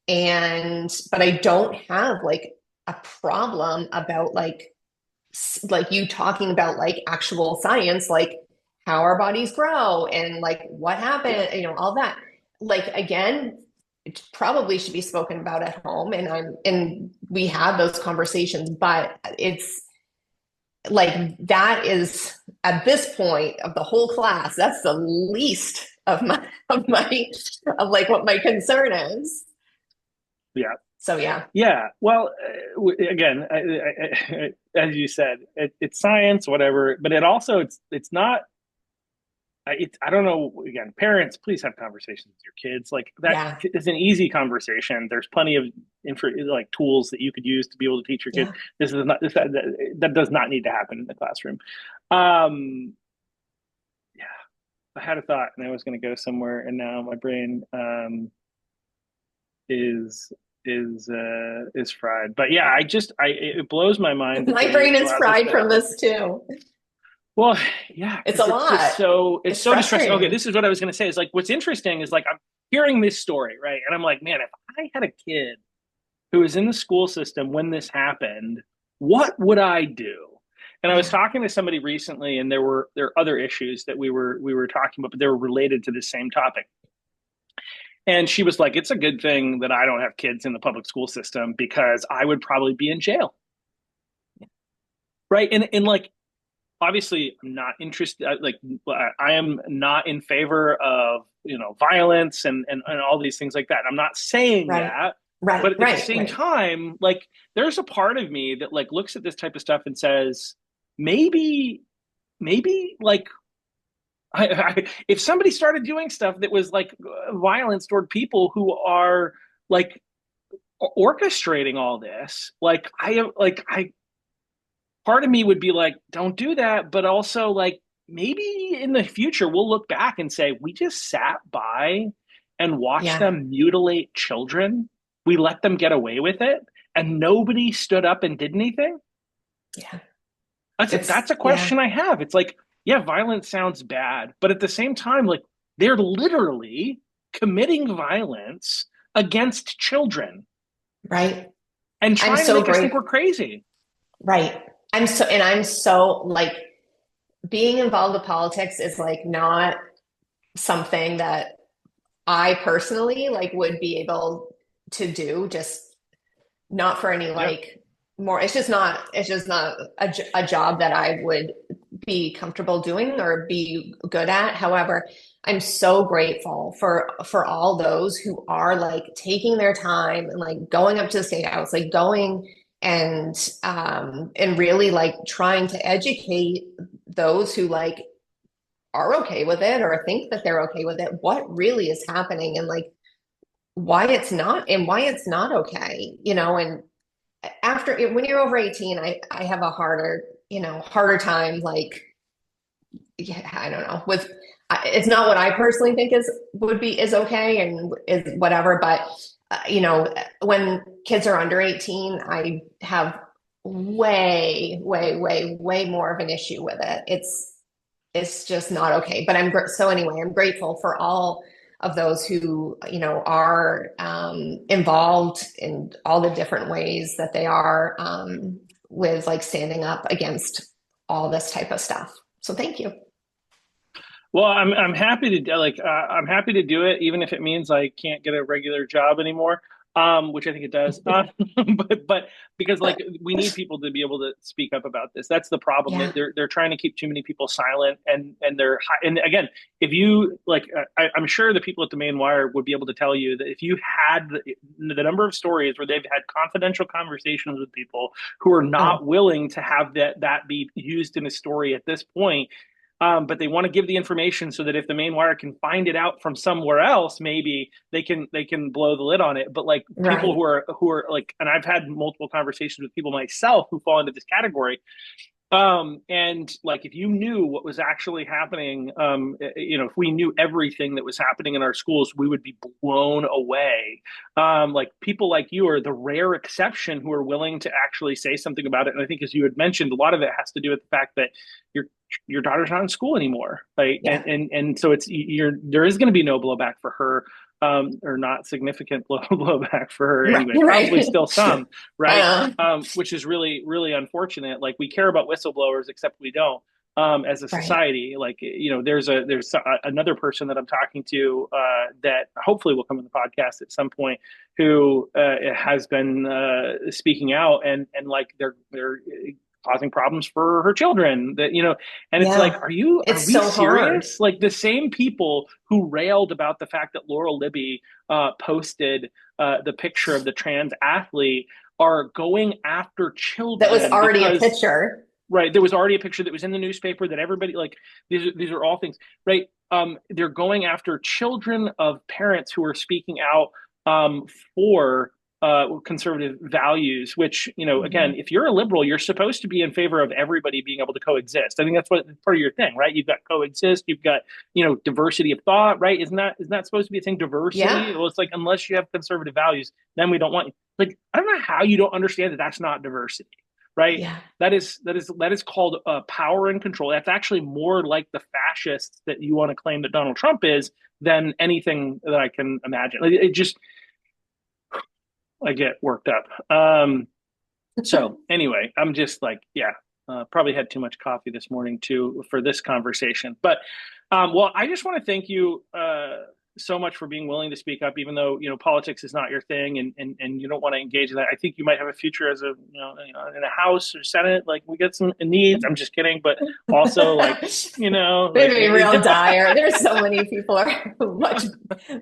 But I don't have like a problem about like you talking about like actual science, like how our bodies grow and like what happened, all that. Like again, it probably should be spoken about at home, and we have those conversations, but it's like that is at this point of the whole class, that's the least of like what my concern is. Yeah. So yeah. Yeah. Well, again, as you said, it's science, whatever, but it's not. I don't know. Again, parents, please have conversations with your kids. Like that Yeah. is an easy conversation. There's plenty of like tools that you could use to be able to teach your kids. Yeah. This is not that does not need to happen in the classroom. Um, yeah, I had a thought and I was going to go somewhere, and now my brain is is fried. But yeah, it blows my mind that My they brain is allowed this fried to from happen. this too. Well, yeah, It's a because it's just lot. it's It's so distressing. Okay, frustrating. this is what I was going to say. Is like what's interesting is like I'm hearing this story, right? And I'm like, man, if I had a kid who was in the school system when this happened, what would I do? And I was Yeah. talking to somebody recently, and there are other issues that we were talking about, but they were related to the same topic. And she was like, "It's a good thing that I don't have kids in the public school system because I would probably be in jail." Right. And like obviously I'm not interested like I am not in favor of violence and all these things like that. I'm not saying Right. that, Right. but at the Right. same Right. time, like there's a part of me that like looks at this type of stuff and says maybe like if somebody started doing stuff that was like violence toward people who are like orchestrating all this, like I part of me would be like, don't do that. But also, like, maybe in the future, we'll look back and say, we just sat by and watched Yeah. them mutilate children. We let them get away with it, and nobody stood up and did anything. Yeah. That's a Yeah. question I have. It's like, yeah, violence sounds bad, but at the same time, like, they're literally committing violence against children Right. and I'm trying to so make us think great. we're crazy. Right. I'm so like being involved with politics is like not something that I personally like would be able to do, just not for any Yeah. like more, it's just not a job that I would be comfortable doing or be good at. However, I'm so grateful for all those who are like taking their time and like going up to the state house, like going and really like trying to educate those who like are okay with it or think that they're okay with it, what really is happening and like why it's not okay, and after when you're over 18, I have a harder time like, yeah, I don't know, with it's not what I personally think is okay and is whatever, but when kids are under 18, I have way, way, way, way more of an issue with it. It's just not okay. But so anyway, I'm grateful for all of those who are involved in all the different ways that they are, with like standing up against all this type of stuff. So thank you. Well, I'm happy to I'm happy to do it, even if it means I can't get a regular job anymore. which I think it does. But because like we need people to be able to speak up about this. That's the problem. Yeah. They're trying to keep too many people silent, and and again, if you like, I'm sure the people at the Main Wire would be able to tell you that if you had the number of stories where they've had confidential conversations with people who are Oh, not willing to have that be used in a story at this point, but they want to give the information so that if the Main Wire can find it out from somewhere else, maybe they can blow the lid on it. But like people right. who are like, and I've had multiple conversations with people myself who fall into this category. And like if you knew what was actually happening, if we knew everything that was happening in our schools, we would be blown away. Like people like you are the rare exception who are willing to actually say something about it. And I think, as you had mentioned, a lot of it has to do with the fact that your your daughter's not in school anymore, right? And Yeah. and so there is going to be no blowback for her, or not significant blowback for her Right. anyway. Probably Right. still some, right? Uh, Which is really, really unfortunate. Like we care about whistleblowers, except we don't. As a right. society, like another person that I'm talking to that hopefully will come on the podcast at some point, who has been speaking out, and like they're causing problems for her children, and it's like, Yeah. are It's we so hard. serious? Like the same people who railed about the fact that Laurel Libby posted the picture of the trans athlete are going after That was children already a because, picture. right, there was already a picture that was in the newspaper that everybody, like, these are all things, right? They're going after children of parents who are speaking out for conservative values, which, again, Mhm. if you're a liberal, you're supposed to be in favor of everybody being able to coexist. I think that's what part of your thing, right? You've got coexist, you've got, diversity of thought, right? Isn't that supposed to be a thing? Yeah. Diversity. Well, it's like, unless you have conservative values, then we don't want you. Like, I don't know how you don't understand that that's not diversity, right? Yeah. That is called power and control. That's actually more like the fascists that you want to claim that Donald Trump is than anything that I can imagine. It just, I get worked up. So anyway, I'm just like, yeah, probably had too much coffee this morning too for this conversation. But well, I just want to thank you so much for being willing to speak up, even though politics is not your thing, and you don't want to engage in that. I think you might have a future as in a House or Senate. Like we get some needs. I'm just kidding, but also like It'd like be real dire. There's so many people are much,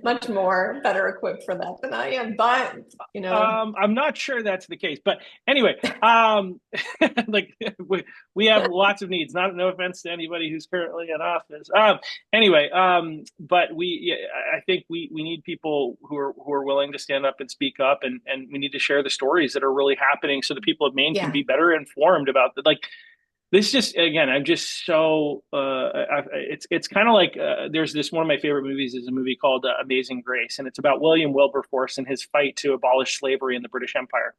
much more better equipped for that than I am. But, I'm not sure that's the case, but anyway, like we have lots of needs. Not no offense to anybody who's currently in office. Anyway, but I think we need people who are willing to stand up and speak up, and we need to share the stories that are really happening, so the people of Maine can yeah. be better informed about the like. This just, again, I'm just so it's kind of like there's this, one of my favorite movies is a movie called Amazing Grace, and it's about William Wilberforce and his fight to abolish slavery in the British Empire.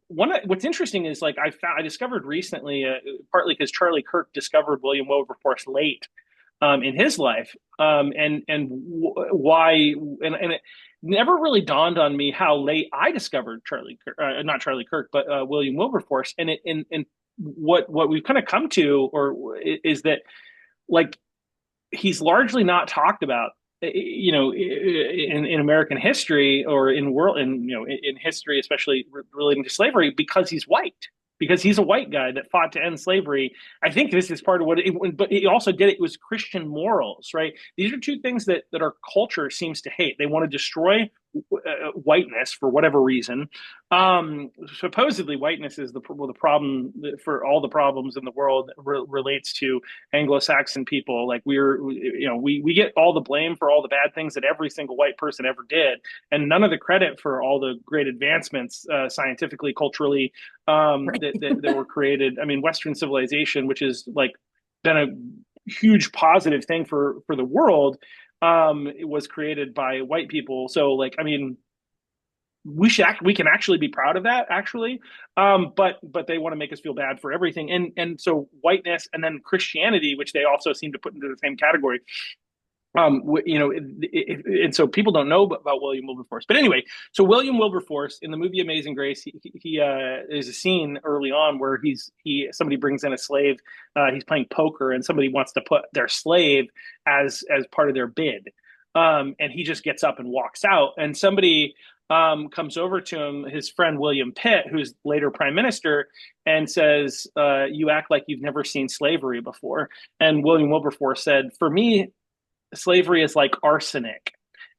What's interesting is, like, I discovered recently, partly because Charlie Kirk discovered William Wilberforce late in his life, why, and it never really dawned on me how late I discovered not Charlie Kirk, but William Wilberforce, and what we've kind of come to, or is that, like, he's largely not talked about, in American history, or in history, especially relating to slavery, because he's white, because he's a white guy that fought to end slavery. I think this is part of but he also did it was Christian morals, right? These are two things that our culture seems to hate. They want to destroy whiteness for whatever reason. Supposedly, whiteness is the problem for all the problems in the world, relates to Anglo-Saxon people. Like we get all the blame for all the bad things that every single white person ever did, and none of the credit for all the great advancements, scientifically, culturally, Right. that were created. I mean, Western civilization, which is like been a huge positive thing for the world, it was created by white people. So, like, I mean, we can actually be proud of that, actually. But they want to make us feel bad for everything, and so whiteness, and then Christianity, which they also seem to put into the same category. And so people don't know about William Wilberforce. But anyway, so William Wilberforce in the movie Amazing Grace, there's a scene early on where somebody brings in a slave. He's playing poker, and somebody wants to put their slave as part of their bid. And he just gets up and walks out. And somebody comes over to him, his friend William Pitt, who's later prime minister, and says, "You act like you've never seen slavery before." And William Wilberforce said, "For me, slavery is like arsenic.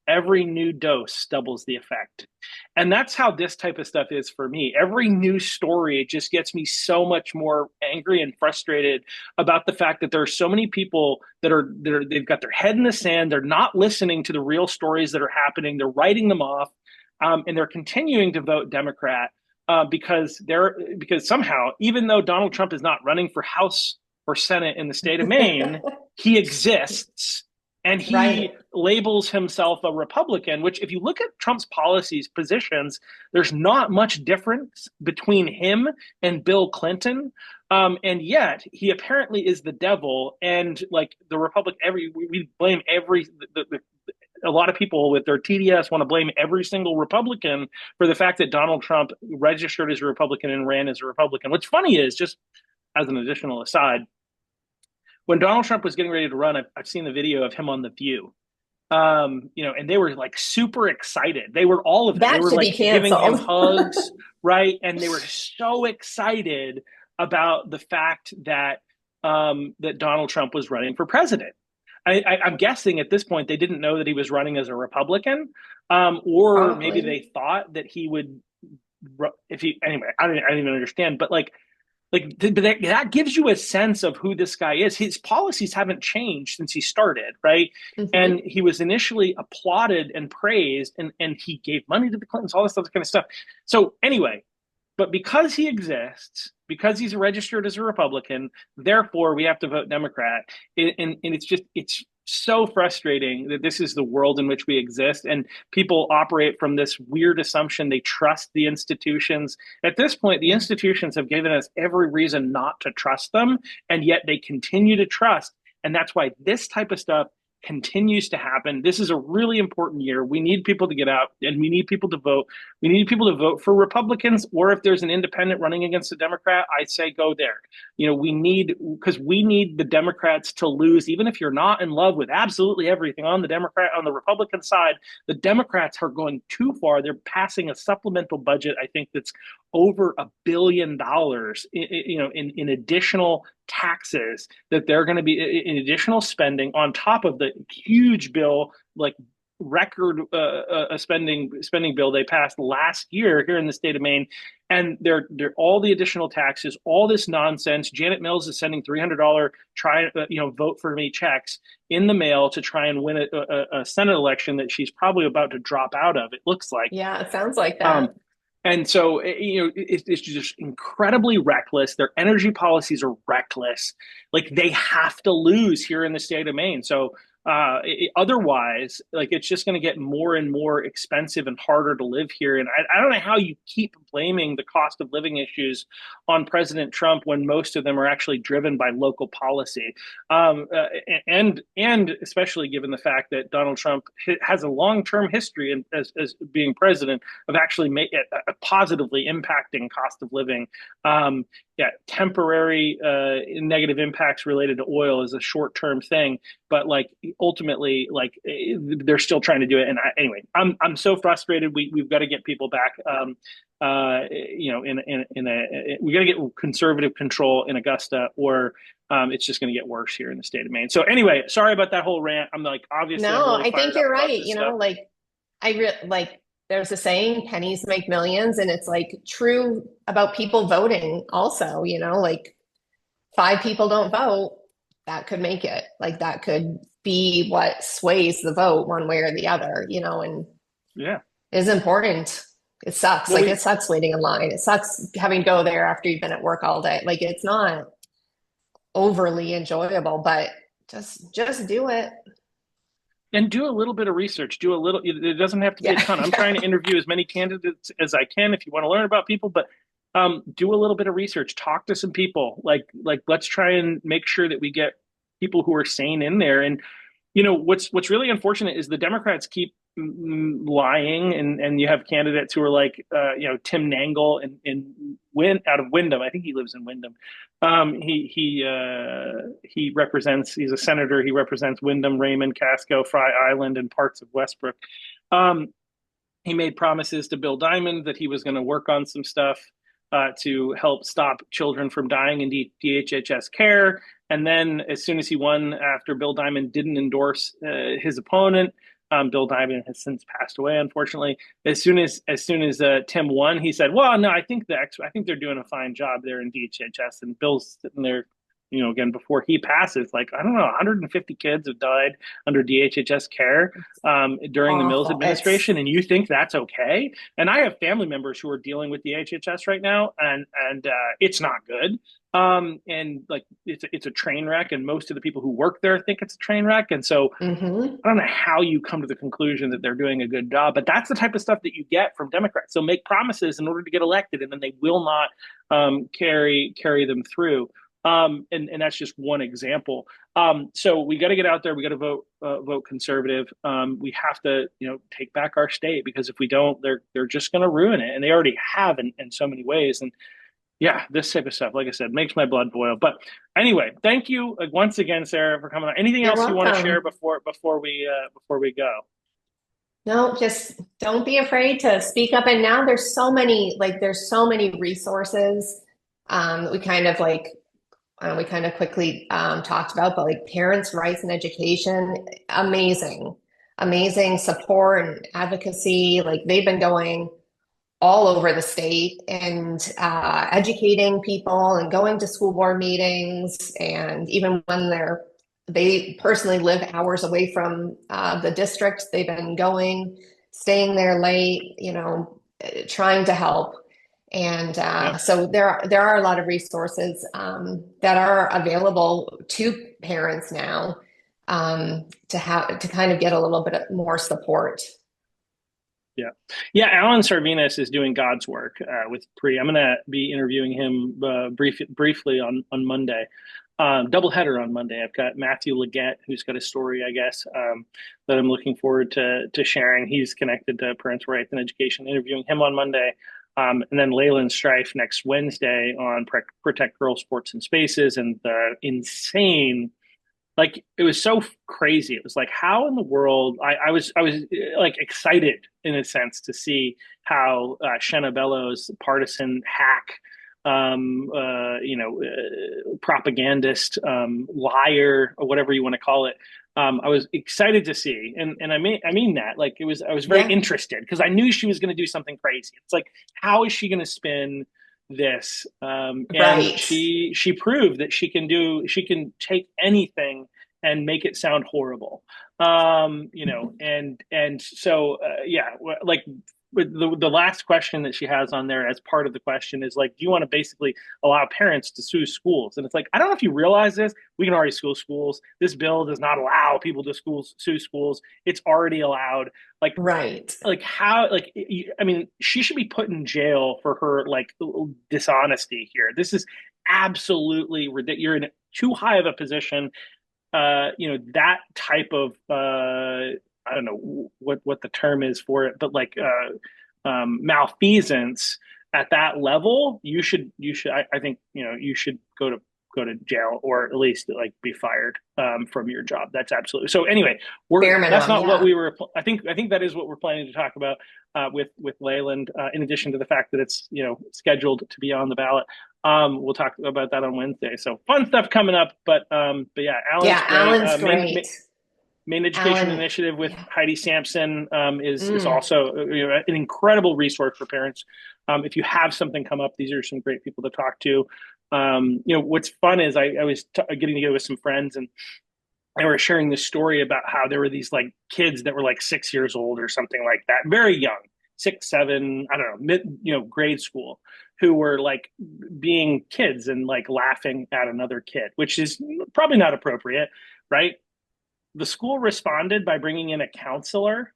Every new dose doubles the effect." And that's how this type of stuff is for me. Every new story, it just gets me so much more angry and frustrated about the fact that there are so many people they've got their head in the sand. They're not listening to the real stories that are happening. They're writing them off, and they're continuing to vote Democrat because somehow, even though Donald Trump is not running for House or Senate in the state of Maine, he exists and he Right. labels himself a Republican, which, if you look at Trump's policies, positions, there's not much difference between him and Bill Clinton. And yet he apparently is the devil. And like the Republic, we blame a lot of people with their TDS want to blame every single Republican for the fact that Donald Trump registered as a Republican and ran as a Republican. What's funny is, just as an additional aside, when Donald Trump was getting ready to run, I've seen the video of him on The View. And they were like super excited. They were all of them. They That were should like be giving him canceled. hugs, right? And they were so excited about the fact that that Donald Trump was running for president. I'm guessing at this point they didn't know that he was running as a Republican, or maybe Probably. they thought that he would. If he anyway, I don't even understand. But that gives you a sense of who this guy is. His policies haven't changed since he started, right? And Hmm. he was initially applauded and praised, and he gave money to the Clintons, all this other kind of stuff. So anyway, but because he exists, because he's registered as a Republican, therefore we have to vote Democrat. And it's so frustrating that this is the world in which we exist. And people operate from this weird assumption they trust the institutions. At this point, the institutions have given us every reason not to trust them, and yet they continue to trust. And that's why this type of stuff continues to happen. This is a really important year. We need people to get out and we need people to vote. We need people to vote for Republicans, or if there's an independent running against a Democrat, I say go there. Because we need the Democrats to lose, even if you're not in love with absolutely everything on the Republican side. The Democrats are going too far. They're passing a supplemental budget, I think, that's over $1 billion, in additional taxes that they're going to be in additional spending on top of the huge bill, like record spending bill they passed last year here in the state of Maine. And they're all the additional taxes, all this nonsense. Janet Mills is sending $300 vote for me checks in the mail to try and win a Senate election that she's probably about to drop out of. It looks like. Yeah, it sounds like Um, that. and so, it's just incredibly reckless. Their energy policies are reckless. Like, they have to lose here in the state of Maine. So, otherwise, like, it's just going to get more and more expensive and harder to live here. And I don't know how you keep blaming the cost of living issues on President Trump when most of them are actually driven by local policy. And especially given the fact that Donald Trump has a long-term history as being president of actually positively impacting cost of living. Yeah, temporary negative impacts related to oil is a short-term thing, but like ultimately, like they're still trying to do it. And anyway, I'm so frustrated. We've got to get people back. We got to get conservative control in Augusta, or it's just going to get worse here in the state of Maine. So anyway, sorry about that whole rant. Obviously I'm No, really I think fired up you're about right. this stuff. Like there's a saying, pennies make millions, and it's like true about people voting also, like five people don't vote, that could make it. Like that could be what sways the vote one way or the other, and Yeah. is important. It sucks. Well, Like it sucks waiting in line. It sucks having to go there after you've been at work all day. Like it's not overly enjoyable, but just do it. and do a little bit of research. Do a little. It doesn't have to be a Yeah. ton. I'm trying to interview as many candidates as I can if you want to learn about people, but do a little bit of research. Talk to some people. Like let's try and make sure that we get people who are sane in there. And what's really unfortunate is the Democrats keep lying, and you have candidates who are like Tim Nangle out of Wyndham. I think he lives in Wyndham. He represents, he's a senator. He represents Wyndham, Raymond, Casco, Fry Island, and parts of Westbrook. um he made promises to Bill Diamond that he was going to work on some stuff to help stop children from dying in DHHS care. And then, as soon as he won, after Bill Diamond didn't endorse his opponent, Bill Diamond has since passed away, unfortunately. As soon as Tim won, he said, "Well, no, I think they're doing a fine job there in DHHS." And Bill's sitting there, again, before he passes, like, I don't know, 150 kids have died under DHHS care during the Mills Awful. administration, and you think that's okay? And I have family members who are dealing with DHHS right now, and it's not good. And like, it's a train wreck, and most of the people who work there think it's a train wreck. And so Hmm. I don't know how you come to the conclusion that they're doing a good job, but that's the type of stuff that you get from Democrats. They'll make promises in order to get elected, and then they will not carry them through. And that's just one example. So we got to get out there. We got to vote conservative. We have to, take back our state, because if we don't, they're just going to ruin it, and they already have in so many ways. And yeah, this type of stuff, like I said, makes my blood boil. But anyway, thank you once again, Sarah, for coming on. Anything You're else you want to share welcome. before we go? No, just don't be afraid to speak up. And now there's so many resources that we kind of quickly talked about, but like parents' rights and education, amazing, amazing support and advocacy. Like they've been going all over the state and educating people and going to school board meetings. And even when they personally live hours away from the district, they've been going, staying there late, trying to help. And Yep. so there are a lot of resources that are available to parents now to kind of get a little bit more support. Yeah. Yeah. Alan Sarvinas is doing God's work with Pre. I'm going to be interviewing him briefly on Monday. Doubleheader on Monday. I've got Matthew Leggett, who's got a story, I guess, that I'm looking forward to sharing. He's connected to parental rights and education, interviewing him on Monday. And then Leyland Strife next Wednesday on Protect Girls Sports and Spaces, and the insane, like, it was so crazy. It was like, how in the world? I was like excited in a sense to see how Shenna Bellows, partisan hack, propagandist, liar, or whatever you want to call it. I was excited to see, and I mean that, like, I was very Yeah, interested, because I knew she was going to do something crazy. It's like, how is she going to spin this? And right. she proved that she can take anything and make it sound horrible. And so yeah, like, the last question that she has on there as part of the question is like, do you want to basically allow parents to sue schools? And it's like, I don't know if you realize this, we can already sue schools. This bill does not allow people to sue schools. It's already allowed. like Right. like how, like, I mean, she should be put in jail for her, like, dishonesty here. This is absolutely ridiculous. You're in too high of a position. That type of I don't know what the term is for it, but like malfeasance at that level, you should I think you should go to jail, or at least like be fired from your job. That's absolutely. So anyway, we're Bare that's minimum. not what Yeah. we were. I think that is what we're planning to talk about with Leyland. In addition to the fact that it's scheduled to be on the ballot. We'll talk about that on Wednesday. So fun stuff coming up. But yeah, Alan's Yeah. great. Alan's great. Maine Education Alan. Initiative with Yeah. Heidi Sampson is Mm. also an incredible resource for parents. If you have something come up, these are some great people to talk to. What's fun is I was getting together with some friends, and they were sharing this story about how there were these like kids that were like 6 years old or something like that, very young, 6, 7, I don't know, grade school, who were like being kids and like laughing at another kid, which is probably not appropriate, right? The school responded by bringing in a counselor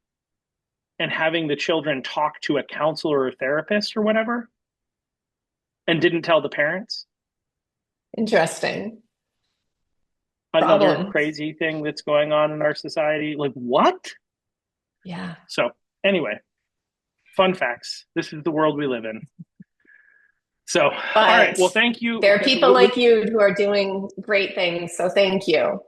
and having the children talk to a counselor or therapist or whatever, and didn't tell the parents. Interesting. Another Problem. crazy thing that's going on in our society. Like, what? Yeah. So anyway, fun facts. This is the world we live in. So, all right. But Well, thank you. there are people like you who are doing great things. So thank you.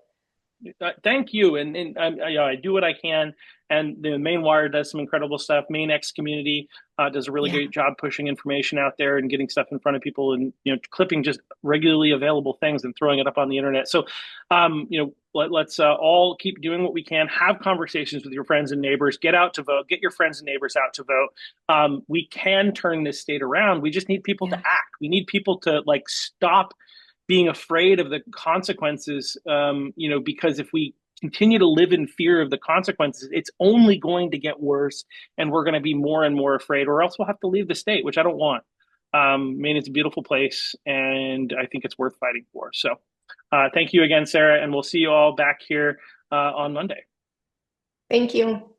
Thank you, and I do what I can. And the Maine Wire does some incredible stuff. Maine X Community does a really Yeah. great job pushing information out there and getting stuff in front of people, and clipping just regularly available things and throwing it up on the internet. So, let's all keep doing what we can. Have conversations with your friends and neighbors. Get out to vote. Get your friends and neighbors out to vote. We can turn this state around. We just need people to Yeah. act. We need people to stop being afraid of the consequences, because if we continue to live in fear of the consequences, it's only going to get worse, and we're going to be more and more afraid, or else we'll have to leave the state, which I don't want. Maine is a beautiful place, and I think it's worth fighting for. So thank you again, Sarah, and we'll see you all back here on Monday. Thank you.